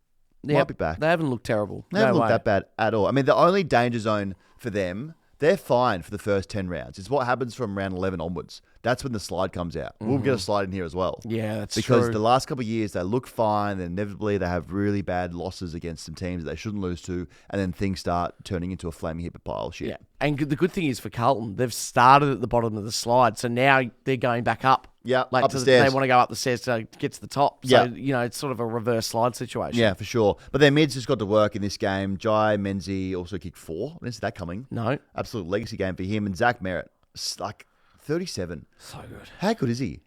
Might be back. They haven't looked terrible. They haven't looked that bad at all. I mean, the only danger zone for them, they're fine for the first 10 rounds. It's what happens from round 11 onwards. That's when the slide comes out. We'll get a slide in here as well. Yeah, that's because true. The last couple of years, they look fine. Then inevitably, they have really bad losses against some teams that they shouldn't lose to. And then things start turning into a flaming heap of pile of shit. Yeah. And the good thing is for Carlton, they've started at the bottom of the slide. So now they're going back up. Yeah, up the stairs. They want to go up the stairs to get to the top. So, it's sort of a reverse slide situation. Yeah, for sure. But their mids just got to work in this game. Jai Menzies also kicked 4. I didn't see that coming. No. Absolute legacy game for him. And Zach Merritt, 37. So good. How good is he?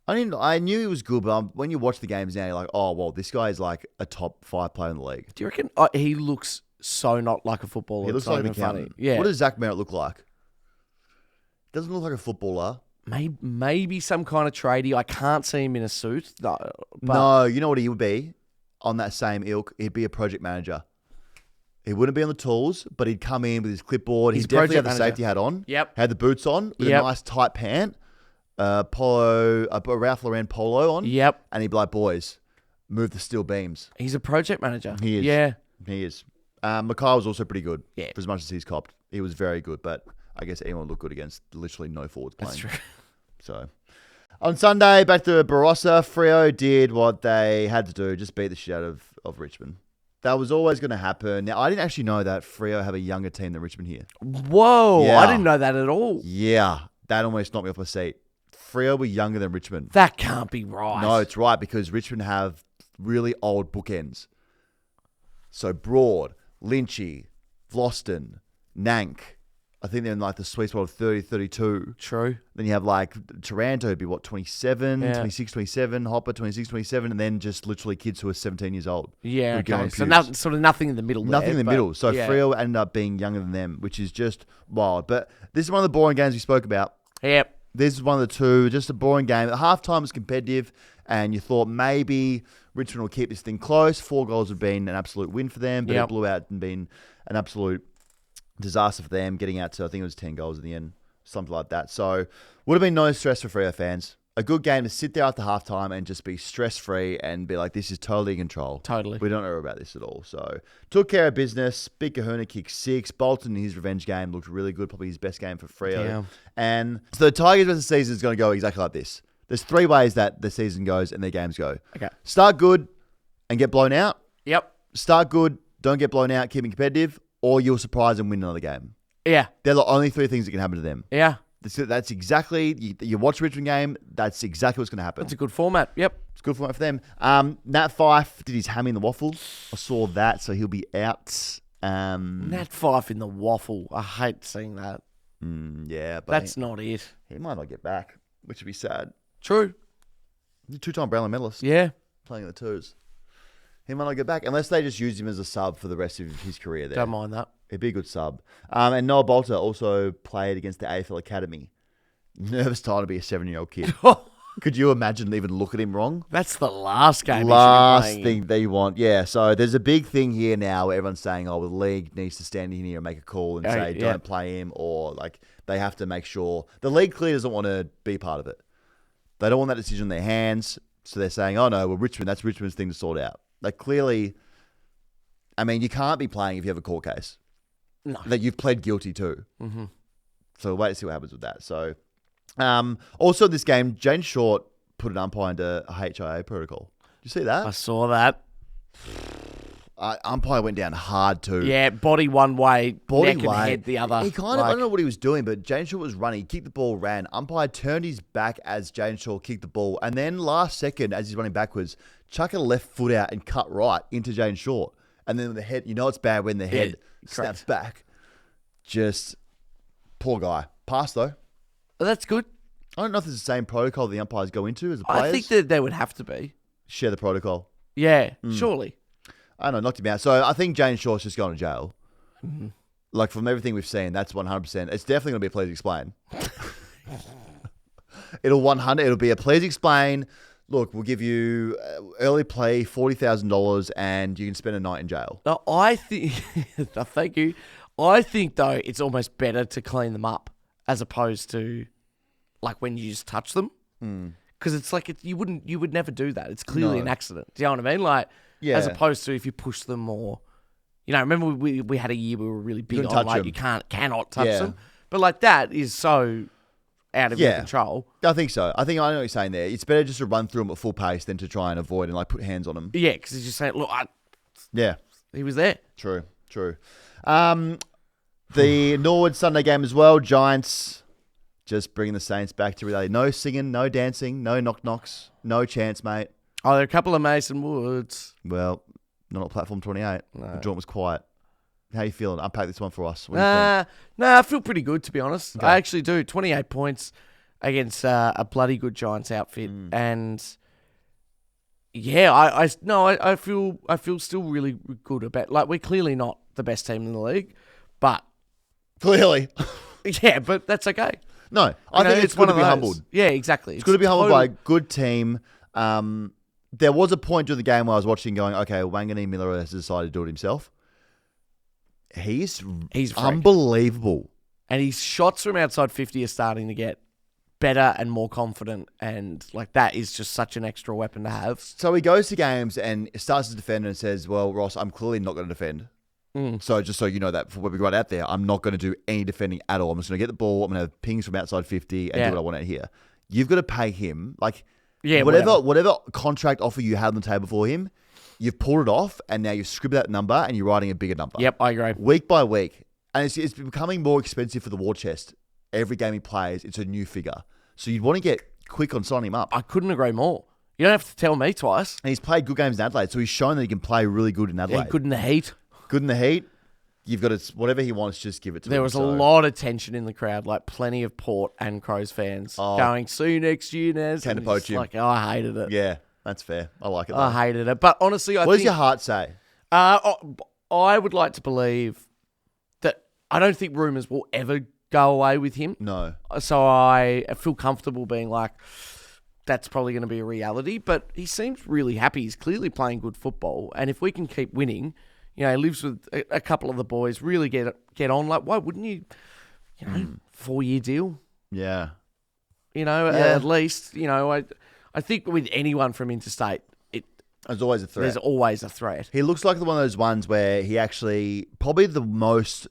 I knew he was good, but when you watch the games now, you're like, oh, well, this guy is like a top 5 player in the league. Do you reckon he looks so not like a footballer? He looks like an accountant. Yeah. What does Zach Merritt look like? Doesn't look like a footballer. Maybe some kind of tradie. I can't see him in a suit. No, you know what he would be? On that same ilk, he'd be a project manager. He wouldn't be on the tools, but he'd come in with his clipboard. He'd definitely have the safety hat on. Yep. Had the boots on with a nice tight pant. A Ralph Lauren polo on. Yep. And he'd be like, boys, move the steel beams. He's a project manager. He is. Yeah. He is. Mackay was also pretty good. Yeah. For as much as he's copped. He was very good, but I guess anyone looked good against literally no forwards playing. That's true. So, on Sunday, back to Barossa, Freo did what they had to do, just beat the shit out of Richmond. That was always going to happen. Now, I didn't actually know that Freo have a younger team than Richmond here. Whoa, yeah. I didn't know that at all. Yeah, that almost knocked me off my seat. Freo were younger than Richmond. That can't be right. No, it's right, because Richmond have really old bookends. So, Broad, Lynchy, Vlosten, Nank, I think they're in like the sweet spot of 30, 32. True. Then you have like Taranto would be what, 27, Yeah. 26, 27, Hopper 26, 27, and then just literally kids who are 17 years old. Yeah, would go okay. on So pubes. sort of nothing in the middle there. Nothing in the but- middle. So yeah. Freo ended up being younger than them, which is just wild. But this is one of the boring games we spoke about. Yep. This is one of the two. Just a boring game. At halftime was competitive, and you thought maybe Richmond will keep this thing close. 4 goals would have been an absolute win for them, but Yep. it blew out and been an absolute disaster for them, getting out to, I think it was 10 goals in the end, something like that. So would have been no stress for Freo fans. A good game to sit there after halftime and just be stress-free and be like, this is totally in control. Totally. We don't know about this at all. So took care of business. Big Kahuna kicked 6. Bolton in his revenge game looked really good. Probably his best game for Freo. Damn. And so the Tigers rest of the season is going to go exactly like this. There's 3 ways that the season goes and their games go. Okay. Start good and get blown out. Yep. Start good, don't get blown out, keep it competitive, or you'll surprise and win another game. Yeah. They're the only 3 things that can happen to them. Yeah. That's exactly, you watch the Richmond game, that's exactly what's going to happen. That's a good format. Yep. It's a good format for them. Nat Fyfe did his hammy in the waffle. I saw that, so he'll be out. Nat Fyfe in the waffle. I hate seeing that. Yeah, but That's not it. he might not get back, which would be sad. True. He's a 2-time Brownlow medalist. Yeah. Playing in the twos. He might not get back, unless they just use him as a sub for the rest of his career there. Don't mind that. He'd be a good sub. And Noah Bolter also played against the AFL Academy. Nervous time to be a 7-year-old kid. Could you imagine even look at him wrong? That's the last game. Last he should be playing thing they want. Yeah, so there's a big thing here now where everyone's saying, oh, well, the league needs to stand in here and make a call and say, yeah. don't play him, or like they have to make sure. The league clearly doesn't want to be part of it. They don't want that decision in their hands. So they're saying, oh, no, well, Richmond, that's Richmond's thing to sort out. Like, clearly, I mean, you can't be playing if you have a court case. No. That you've pled guilty to. Mm-hmm. So wait to see what happens with that. So, also this game, Jane Short put an umpire into a HIA protocol. Did you see that? I saw that. Umpire went down hard too. Yeah, body one way, Body neck weight. and head the other. He kind of, I don't know what he was doing, but Jane Short was running. He kicked the ball, ran. Umpire turned his back as Jane Short kicked the ball. And then last second, as he's running backwards, chuck a left foot out and cut right into Jane Short. And then the head, you know it's bad when the head snaps back. Just, poor guy. Pass though. Well, that's good. I don't know if it's the same protocol the umpires go into as the players. I think that they would have to be. Share the protocol. Yeah, surely. I don't know, knocked him out. So I think Jane Short's just going to jail. Mm-hmm. Like, from everything we've seen, that's 100%. It's definitely going to be a please explain. It'll be a please explain. Look, we'll give you early play, $40,000, and you can spend a night in jail. No, I think. Thank you. I think though it's almost better to clean them up as opposed to like when you just touch them, because it's like you would never do that. It's clearly an accident. Do you know what I mean? Like, as opposed to if you push them or, you know, remember we had a year we were really big on like you cannot touch them, but like that is so out of your control. I think so. I know what you're saying there. It's better just to run through them at full pace than to try and avoid and like put hands on them. Yeah, because he's just saying, look, he was there. True. The Norwood Sunday game as well. Giants just bringing the Saints back to reality. No singing, no dancing, no knock-knocks, no chance, mate. Oh, there are a couple of Mason Woods. Well, not at platform 28. No. The joint was quiet. How you feeling? Unpack this one for us. What do you think? I feel pretty good, to be honest. Okay. I actually do. 28 points against a bloody good Giants outfit. And yeah, I feel still really good about, like, we're clearly not the best team in the league, but Clearly. yeah, but that's okay. No, I think it's good to be humbled. Yeah, exactly. It's good to be humbled by a good team. There was a point during the game where I was watching going, okay, Wangani Miller has decided to do it himself. He's unbelievable. And his shots from outside 50 are starting to get better and more confident, and like that is just such an extra weapon to have. So he goes to games and starts to defend and says, well, Ross, I'm clearly not going to defend. So just so you know that, for when we go right out there, I'm not going to do any defending at all. I'm just going to get the ball. I'm going to have pings from outside 50 and do what I want out here. You've got to pay him. Like, whatever contract offer you had on the table for him, you've pulled it off, and now you've scribbled that number and you're writing a bigger number. Yep, I agree. Week by week. And it's becoming more expensive for the war chest. Every game he plays, it's a new figure. So you'd want to get quick on signing him up. I couldn't agree more. You don't have to tell me twice. And he's played good games in Adelaide, so he's shown that he can play really good in Adelaide. Yeah, good in the heat. Good in the heat. You've got to, whatever he wants, just give it to him. There was a lot of tension in the crowd, like plenty of Port and Crows fans going, "See you next year, Naz." Tend to poach him. Like, I hated it. Yeah, that's fair. I like it. Though. I hated it. But honestly, what does your heart say? I would like to believe that I don't think rumours will ever go away with him. No. So I feel comfortable being like, that's probably going to be a reality. But he seems really happy. He's clearly playing good football. And if we can keep winning, he lives with a couple of the boys, really get on. Like, why wouldn't you? 4-year deal. Yeah. At least, I think with anyone from interstate, there's always a threat. There's always a threat. He looks like one of those ones where he actually, probably the most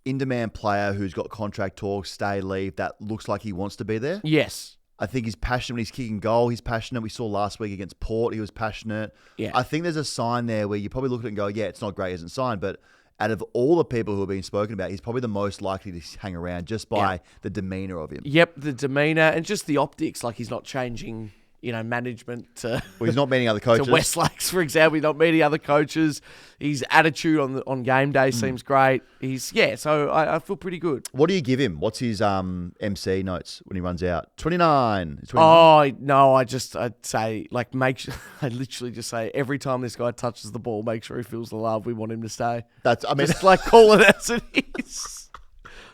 in-demand player who's got contract talks, stay, leave, that looks like he wants to be there. Yes. I think he's passionate when he's kicking goal. He's passionate. We saw last week against Port, he was passionate. Yeah. I think there's a sign there where you probably look at it and go, yeah, it's not great, he hasn't signed, but out of all the people who are being spoken about, he's probably the most likely to hang around just by the demeanour of him. Yep, the demeanour and just the optics. Like, he's not changing, management to... Well, he's not meeting other coaches. To West Lakes, for example. He's not meeting other coaches. His attitude on game day seems great. So I feel pretty good. What do you give him? What's his MC notes when he runs out? 29. Oh, no, I'd say, like, I'd literally just say, every time this guy touches the ball, make sure he feels the love. We want him to stay. Just like, call it as it is.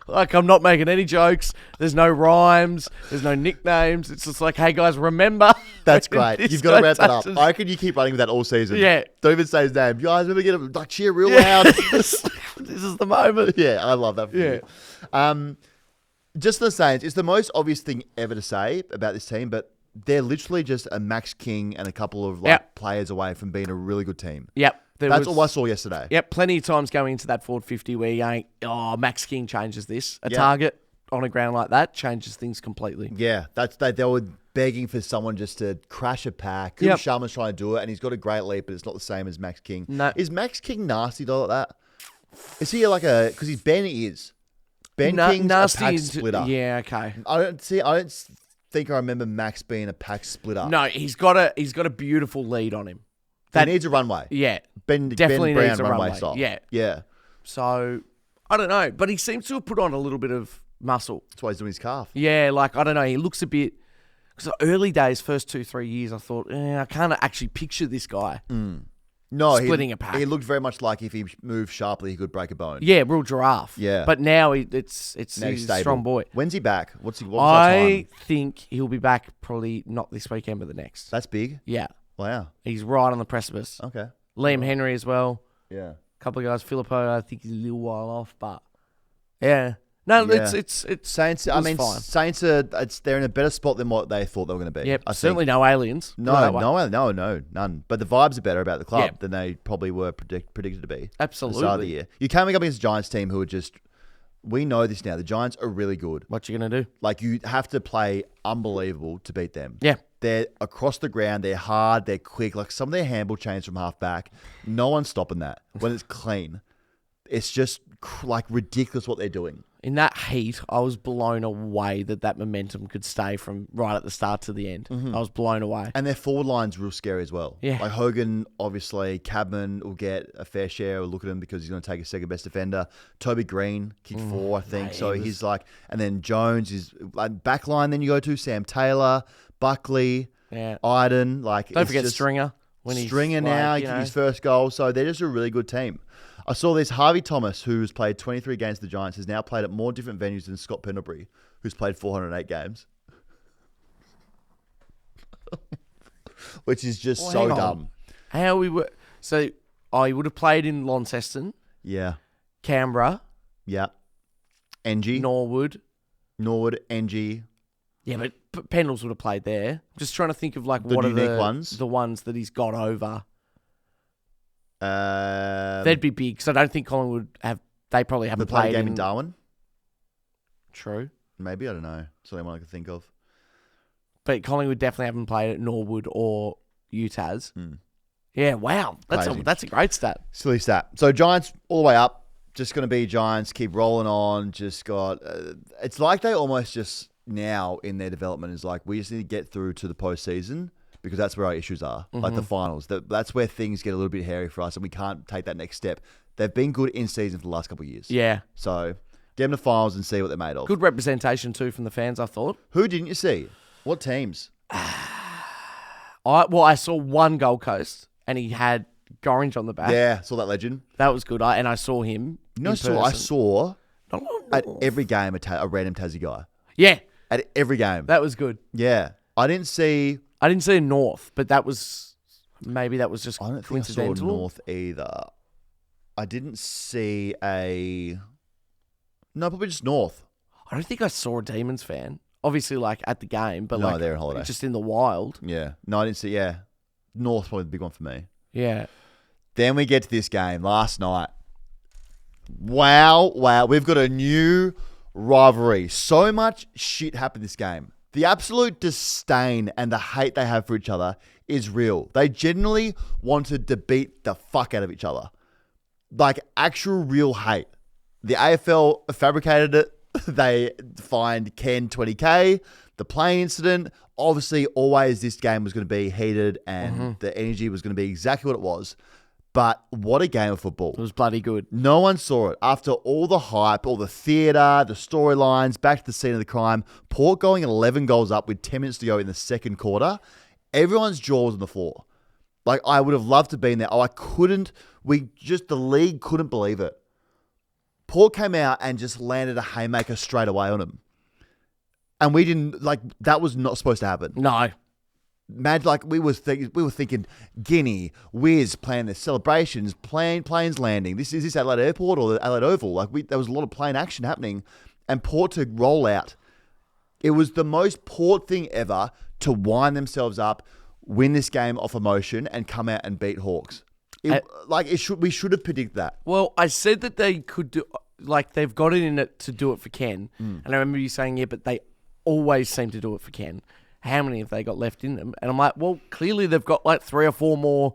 Like, I'm not making any jokes. There's no rhymes. There's no nicknames. It's just like, hey, guys, remember. That's great. You've got to wrap that up. I reckon you keep running with that all season. Yeah. Don't even say his name. You guys, remember, get him, like, cheer real loud. This is the moment. Yeah, I love that for you. Just the Saints, it's the most obvious thing ever to say about this team, but they're literally just a Max King and a couple of players away from being a really good team. Yep. That's all I saw yesterday. Yep, plenty of times going into that forward 50 where you're going, Max King changes this. A target on a ground like that changes things completely. Yeah, they were begging for someone just to crash a pack. Cooper Sharman's trying to do it, and he's got a great leap, but it's not the same as Max King. No. Is Max King nasty though like that? Is he like because Ben is. Ben King's a pack splitter. Yeah, okay. I don't think I remember Max being a pack splitter. No, he's got a beautiful lead on him. He needs a runway. Yeah. Ben definitely Brown needs a runway style. Yeah. Yeah. So, I don't know. But he seems to have put on a little bit of muscle. That's why he's doing his calf. Yeah, like, I don't know. He looks a bit... Because the early days, first 2-3 years, I thought, I can't actually picture this guy. No, splitting a pack. He looked very much like if he moved sharply, he could break a bone. Yeah, real giraffe. Yeah. But now he's Now a strong boy. When's he back? What I think he'll be back probably not this weekend, but the next. That's big? Yeah. Wow. He's right on the precipice. Okay. Liam Henry as well. Yeah. A couple of guys. Filippo, I think he's a little while off, but yeah. No, it's Saints. I mean, fine. Saints are. They're in a better spot than what they thought they were going to be. Yep. I Certainly think. no aliens. No, none. But the vibes are better about the club than they probably were predicted to be. Absolutely. At the start of the year, you came up against a Giants team who are just. We know this now. The Giants are really good. What you gonna do? Like, you have to play unbelievable to beat them. Yeah. They're across the ground. They're hard. They're quick. Like, some of their handball chains from half back. No one's stopping that when it's clean. It's just like ridiculous what they're doing. In that heat, I was blown away that momentum could stay from right at the start to the end. I was blown away. And their forward line's real scary as well. Yeah. Like Hogan, obviously, Cadman will get a fair share. We'll look at him because he's going to take his second best defender. Toby Green kicked 4, I think. So he's like, and then Jones is like back line. Then you go to Sam Taylor, Buckley, Iden. Like, don't forget Stringer. Stringer now, he kicked his first goal. So they're just a really good team. I saw this Harvey Thomas, who's played 23 games for the Giants, has now played at more different venues than Scott Pendlebury, who's played 408 games. Which is just so dumb. How we were... So, he would have played in Launceston. Yeah. Canberra. Yeah. NG. Norwood, NG. Yeah, but Pendles would have played there. Just trying to think of like what are the ones that he's got over. They'd be big because I don't think Collingwood have. They probably haven't played a game in Darwin. True. Maybe, I don't know. That's the only one I could think of. But Collingwood definitely haven't played at Norwood or Utahs. Yeah, wow, that's a great stat. Silly stat. So Giants all the way up. Just going to be Giants. Keep rolling on. Just got. It's like they almost just now in their development is like we just need to get through to the postseason because that's where our issues are, like the finals. That's where things get a little bit hairy for us, and we can't take that next step. They've been good in season for the last couple of years. Yeah. So get them to finals and see what they're made of. Good representation too from the fans, I thought. Who didn't you see? What teams? I saw one Gold Coast, and he had Gorringe on the back. Yeah, saw that legend. That was good. I saw him. I saw at every game a random Tassie guy. Yeah. At every game. That was good. Yeah. I didn't see a North, but that was just I don't think coincidental. I saw North either. I didn't see probably just North. I don't think I saw a Demons fan. Obviously, like at the game, but No, they're on holiday. just in the wild. Yeah. No, I didn't see. Yeah. North probably the big one for me. Yeah. Then we get to this game last night. Wow. We've got a new rivalry. So much shit happened this game. The absolute disdain and the hate they have for each other is real. They genuinely wanted to beat the fuck out of each other. Like actual real hate. The AFL fabricated it. They fined Ken 20K. The plane incident. Obviously, always this game was going to be heated and the energy was going to be exactly what it was. But what a game of football. It was bloody good. No one saw it. After all the hype, all the theatre, the storylines, back to the scene of the crime, Port going 11 goals up with 10 minutes to go in the second quarter, everyone's jaw was on the floor. Like, I would have loved to have been there. The league couldn't believe it. Port came out and just landed a haymaker straight away on him. And we didn't, that was not supposed to happen. No. Mad, we were thinking Guinea, Wiz playing their celebrations, planes landing. Is this Adelaide Airport or the Adelaide Oval? There was a lot of plane action happening, and Port to roll out. It was the most Port thing ever to wind themselves up, win this game off emotion, and come out and beat Hawks. We should have predicted that. Well, I said that they could do, they've got it in it to do it for Ken, and I remember you saying, but they always seem to do it for Ken. How many have they got left in them? And I'm like, well, clearly they've got 3 or 4 more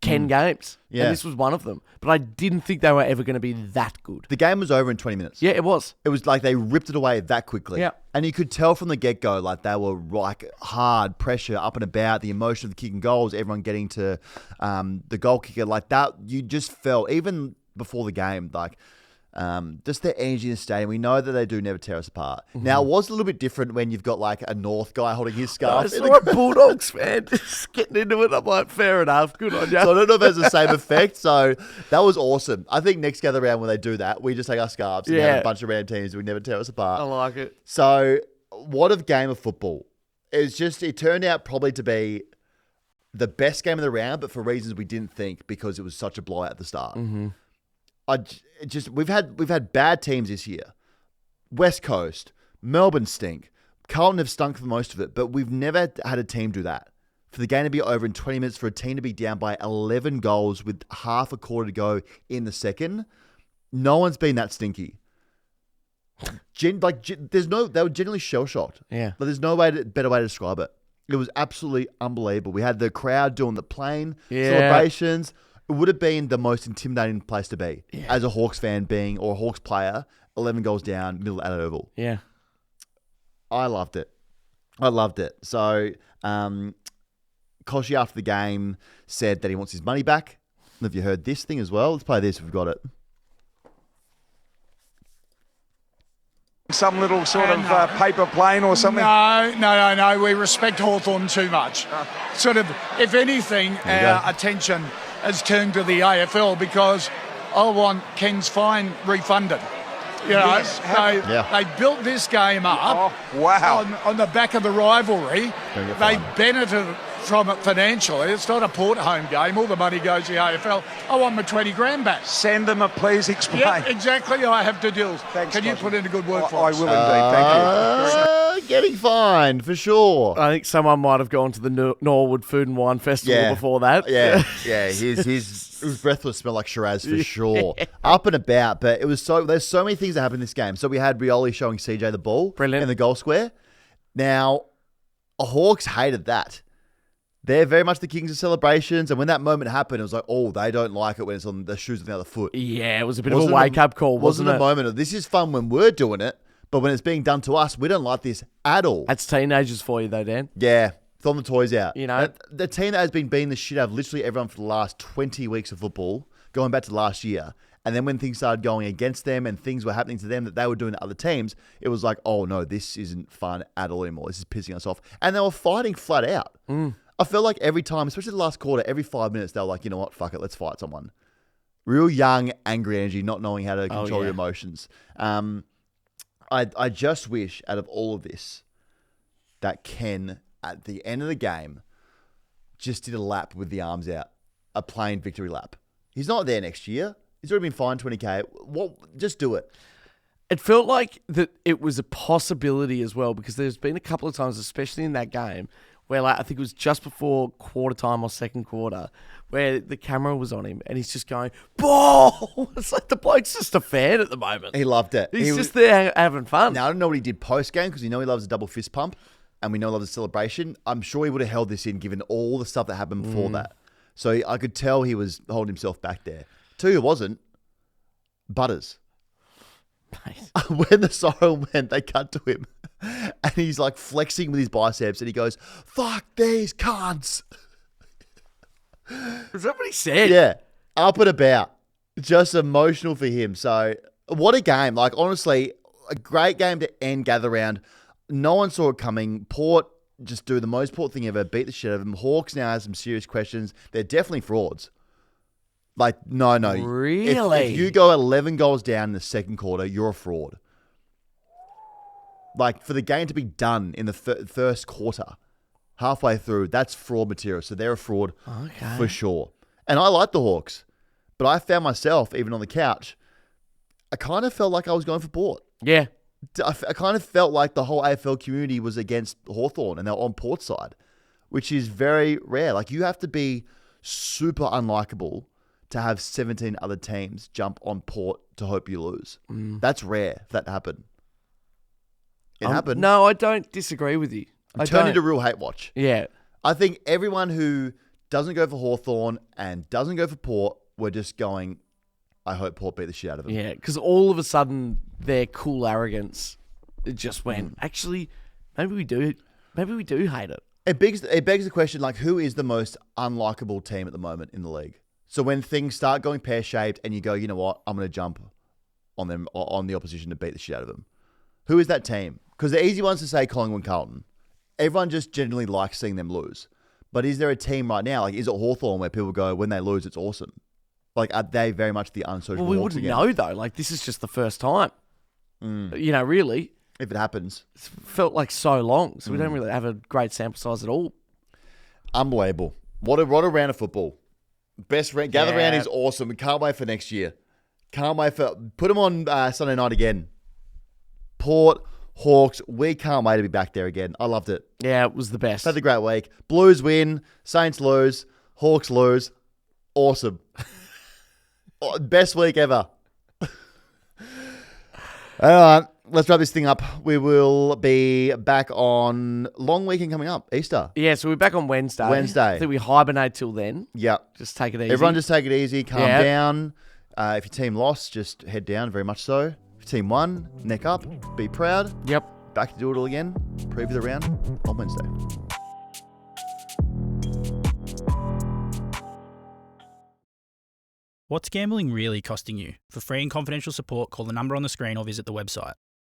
Ken games. Yeah. And this was one of them. But I didn't think they were ever going to be that good. The game was over in 20 minutes. Yeah, it was. It was like they ripped it away that quickly. Yeah. And you could tell from the get-go, they were hard pressure up and about, the emotion of the kicking goals, everyone getting to the goal kicker like that. You just felt, even before the game, just their energy in the stadium. We know that they do never tear us apart. Now, it was a little bit different when you've got a North guy holding his scarf. I saw a Bulldogs fan just getting into it. I'm like, fair enough. Good on you. So I don't know if it has the same effect. So that was awesome. I think next gather round when they do that, we just take our scarves and have a bunch of random teams. We never tear us apart. I like it. So what a game of football. It turned out probably to be the best game of the round, but for reasons we didn't think, because it was such a blowout at the start. We've had bad teams this year. West Coast, Melbourne stink. Carlton have stunk for most of it, but we've never had a team do that. For the game to be over in 20 minutes, for a team to be down by 11 goals with half a quarter to go in the second, no one's been that stinky. They were genuinely shell-shocked. Yeah. There's no better way to describe it. It was absolutely unbelievable. We had the crowd doing the plane celebrations. It would have been the most intimidating place to be as a Hawks fan or a Hawks player, 11 goals down, middle of Adelaide Oval. Yeah. I loved it. So, Koshi after the game said that he wants his money back. Have you heard this thing as well? Let's play this. We've got it. Some little sort of paper plane or something? No. We respect Hawthorn too much. Sort of, if anything, our attention has turned to the AFL, because I want Ken's fine refunded. They built this game up on the back of the rivalry. They benefited from it financially. It's not a Port home game. All the money goes to the AFL. I want my 20 grand back. Send them please explain. Yeah, exactly. I have to deal. Thanks, Can you put in a good word for us? I will indeed. Thank you. Getting fined for sure. I think someone might have gone to the Norwood Food and Wine Festival before that. Yeah. His breath would smell like Shiraz for sure. Up and about, but there's so many things that happened in this game. So we had Rioli showing CJ the ball in the goal square. Now, Hawks hated that. They're very much the kings of celebrations, and when that moment happened, it was like, they don't like it when it's on the shoes of the other foot. Yeah, it was a bit of a wake-up call, wasn't it? A moment of, this is fun when we're doing it, but when it's being done to us, we don't like this at all. That's teenagers for you, though, Dan. Yeah, Throwing the toys out. You know? The team that has been beating the shit out of literally everyone for the last 20 weeks of football, going back to last year. And then when things started going against them and things were happening to them that they were doing to other teams, it was like, oh no, this isn't fun at all anymore. This is pissing us off. And they were fighting flat out. I felt like every time, especially the last quarter, every 5 minutes, they were like, you know what, fuck it, let's fight someone. Real young, angry energy, not knowing how to control your emotions. I just wish out of all of this that Ken, at the end of the game, just did a lap with the arms out. A plain victory lap. He's not there next year. He's already been fined $20,000. Just do it. It felt like that it was a possibility as well, because there's been a couple of times, especially in that game, where like I think it was just before quarter time or second quarter, where the camera was on him and he's just going, ball! It's like the bloke's just a fan at the moment. He loved it. He's just there having fun. Now, I don't know what he did post-game because we know he loves a double fist pump and we know he loves a celebration. I'm sure he would have held this in given all the stuff that happened before that. So I could tell he was holding himself back there. Tell you who wasn't, Butters. When the siren went, they cut to him and he's like flexing with his biceps and he goes, fuck these cunts. Is that what he said? Yeah. Up and about. Just emotional for him. So what a game. Like, honestly, a great game to end gather round. No one saw it coming. Port just do the most Port thing ever, beat the shit out of them. Hawks now has some serious questions. They're definitely frauds. Like, no. Really? If you go 11 goals down in the second quarter, you're a fraud. Like, for the game to be done in the first quarter, halfway through, that's fraud material. So they're a fraud for sure. And I like the Hawks, but I found myself, even on the couch, I kind of felt like I was going for Port. Yeah. I kind of felt like the whole AFL community was against Hawthorn and they're on Port's side, which is very rare. Like, you have to be super unlikable to have 17 other teams jump on Port to hope you lose. That's rare for that to happen. It happened. No, I don't disagree with you. It turned into real hate watch. Yeah. I think everyone who doesn't go for Hawthorn and doesn't go for Port were just going, I hope Port beat the shit out of them. Yeah, because all of a sudden their cool arrogance just went, actually, maybe we do hate it. It begs the question, like, who is the most unlikable team at the moment in the league? So when things start going pear-shaped and you go, you know what, I'm going to jump on them, on the opposition to beat the shit out of them. Who is that team? Because the easy ones to say Collingwood, Carlton. Everyone just generally likes seeing them lose. But is there a team right now, like, is it Hawthorn where people go, when they lose, it's awesome? Like, are they very much the unsociable Well, we Hawks wouldn't again? know, though. Like, this is just the first time. You know, really. If it happens. It's felt like so long, so we don't really have a great sample size at all. Unbelievable. What a round of football. Best round. Gather round is awesome. We can't wait for next year. Can't wait for... Put them on Sunday night again. Port, Hawks, we can't wait to be back there again. I loved it. Yeah, it was the best. Had a great week. Blues win, Saints lose, Hawks lose. Awesome. Best week ever. All right, let's wrap this thing up. We will be back on long weekend coming up, Easter. Yeah, so we're back on Wednesday. I think we hibernate till then. Yep. Just take it easy. Everyone just take it easy, calm down. If your team lost, just head down, very much so. If your team won, neck up, be proud. Yep. Back to do it all again. Preview the round on Wednesday. What's gambling really costing you? For free and confidential support, call the number on the screen or visit the website.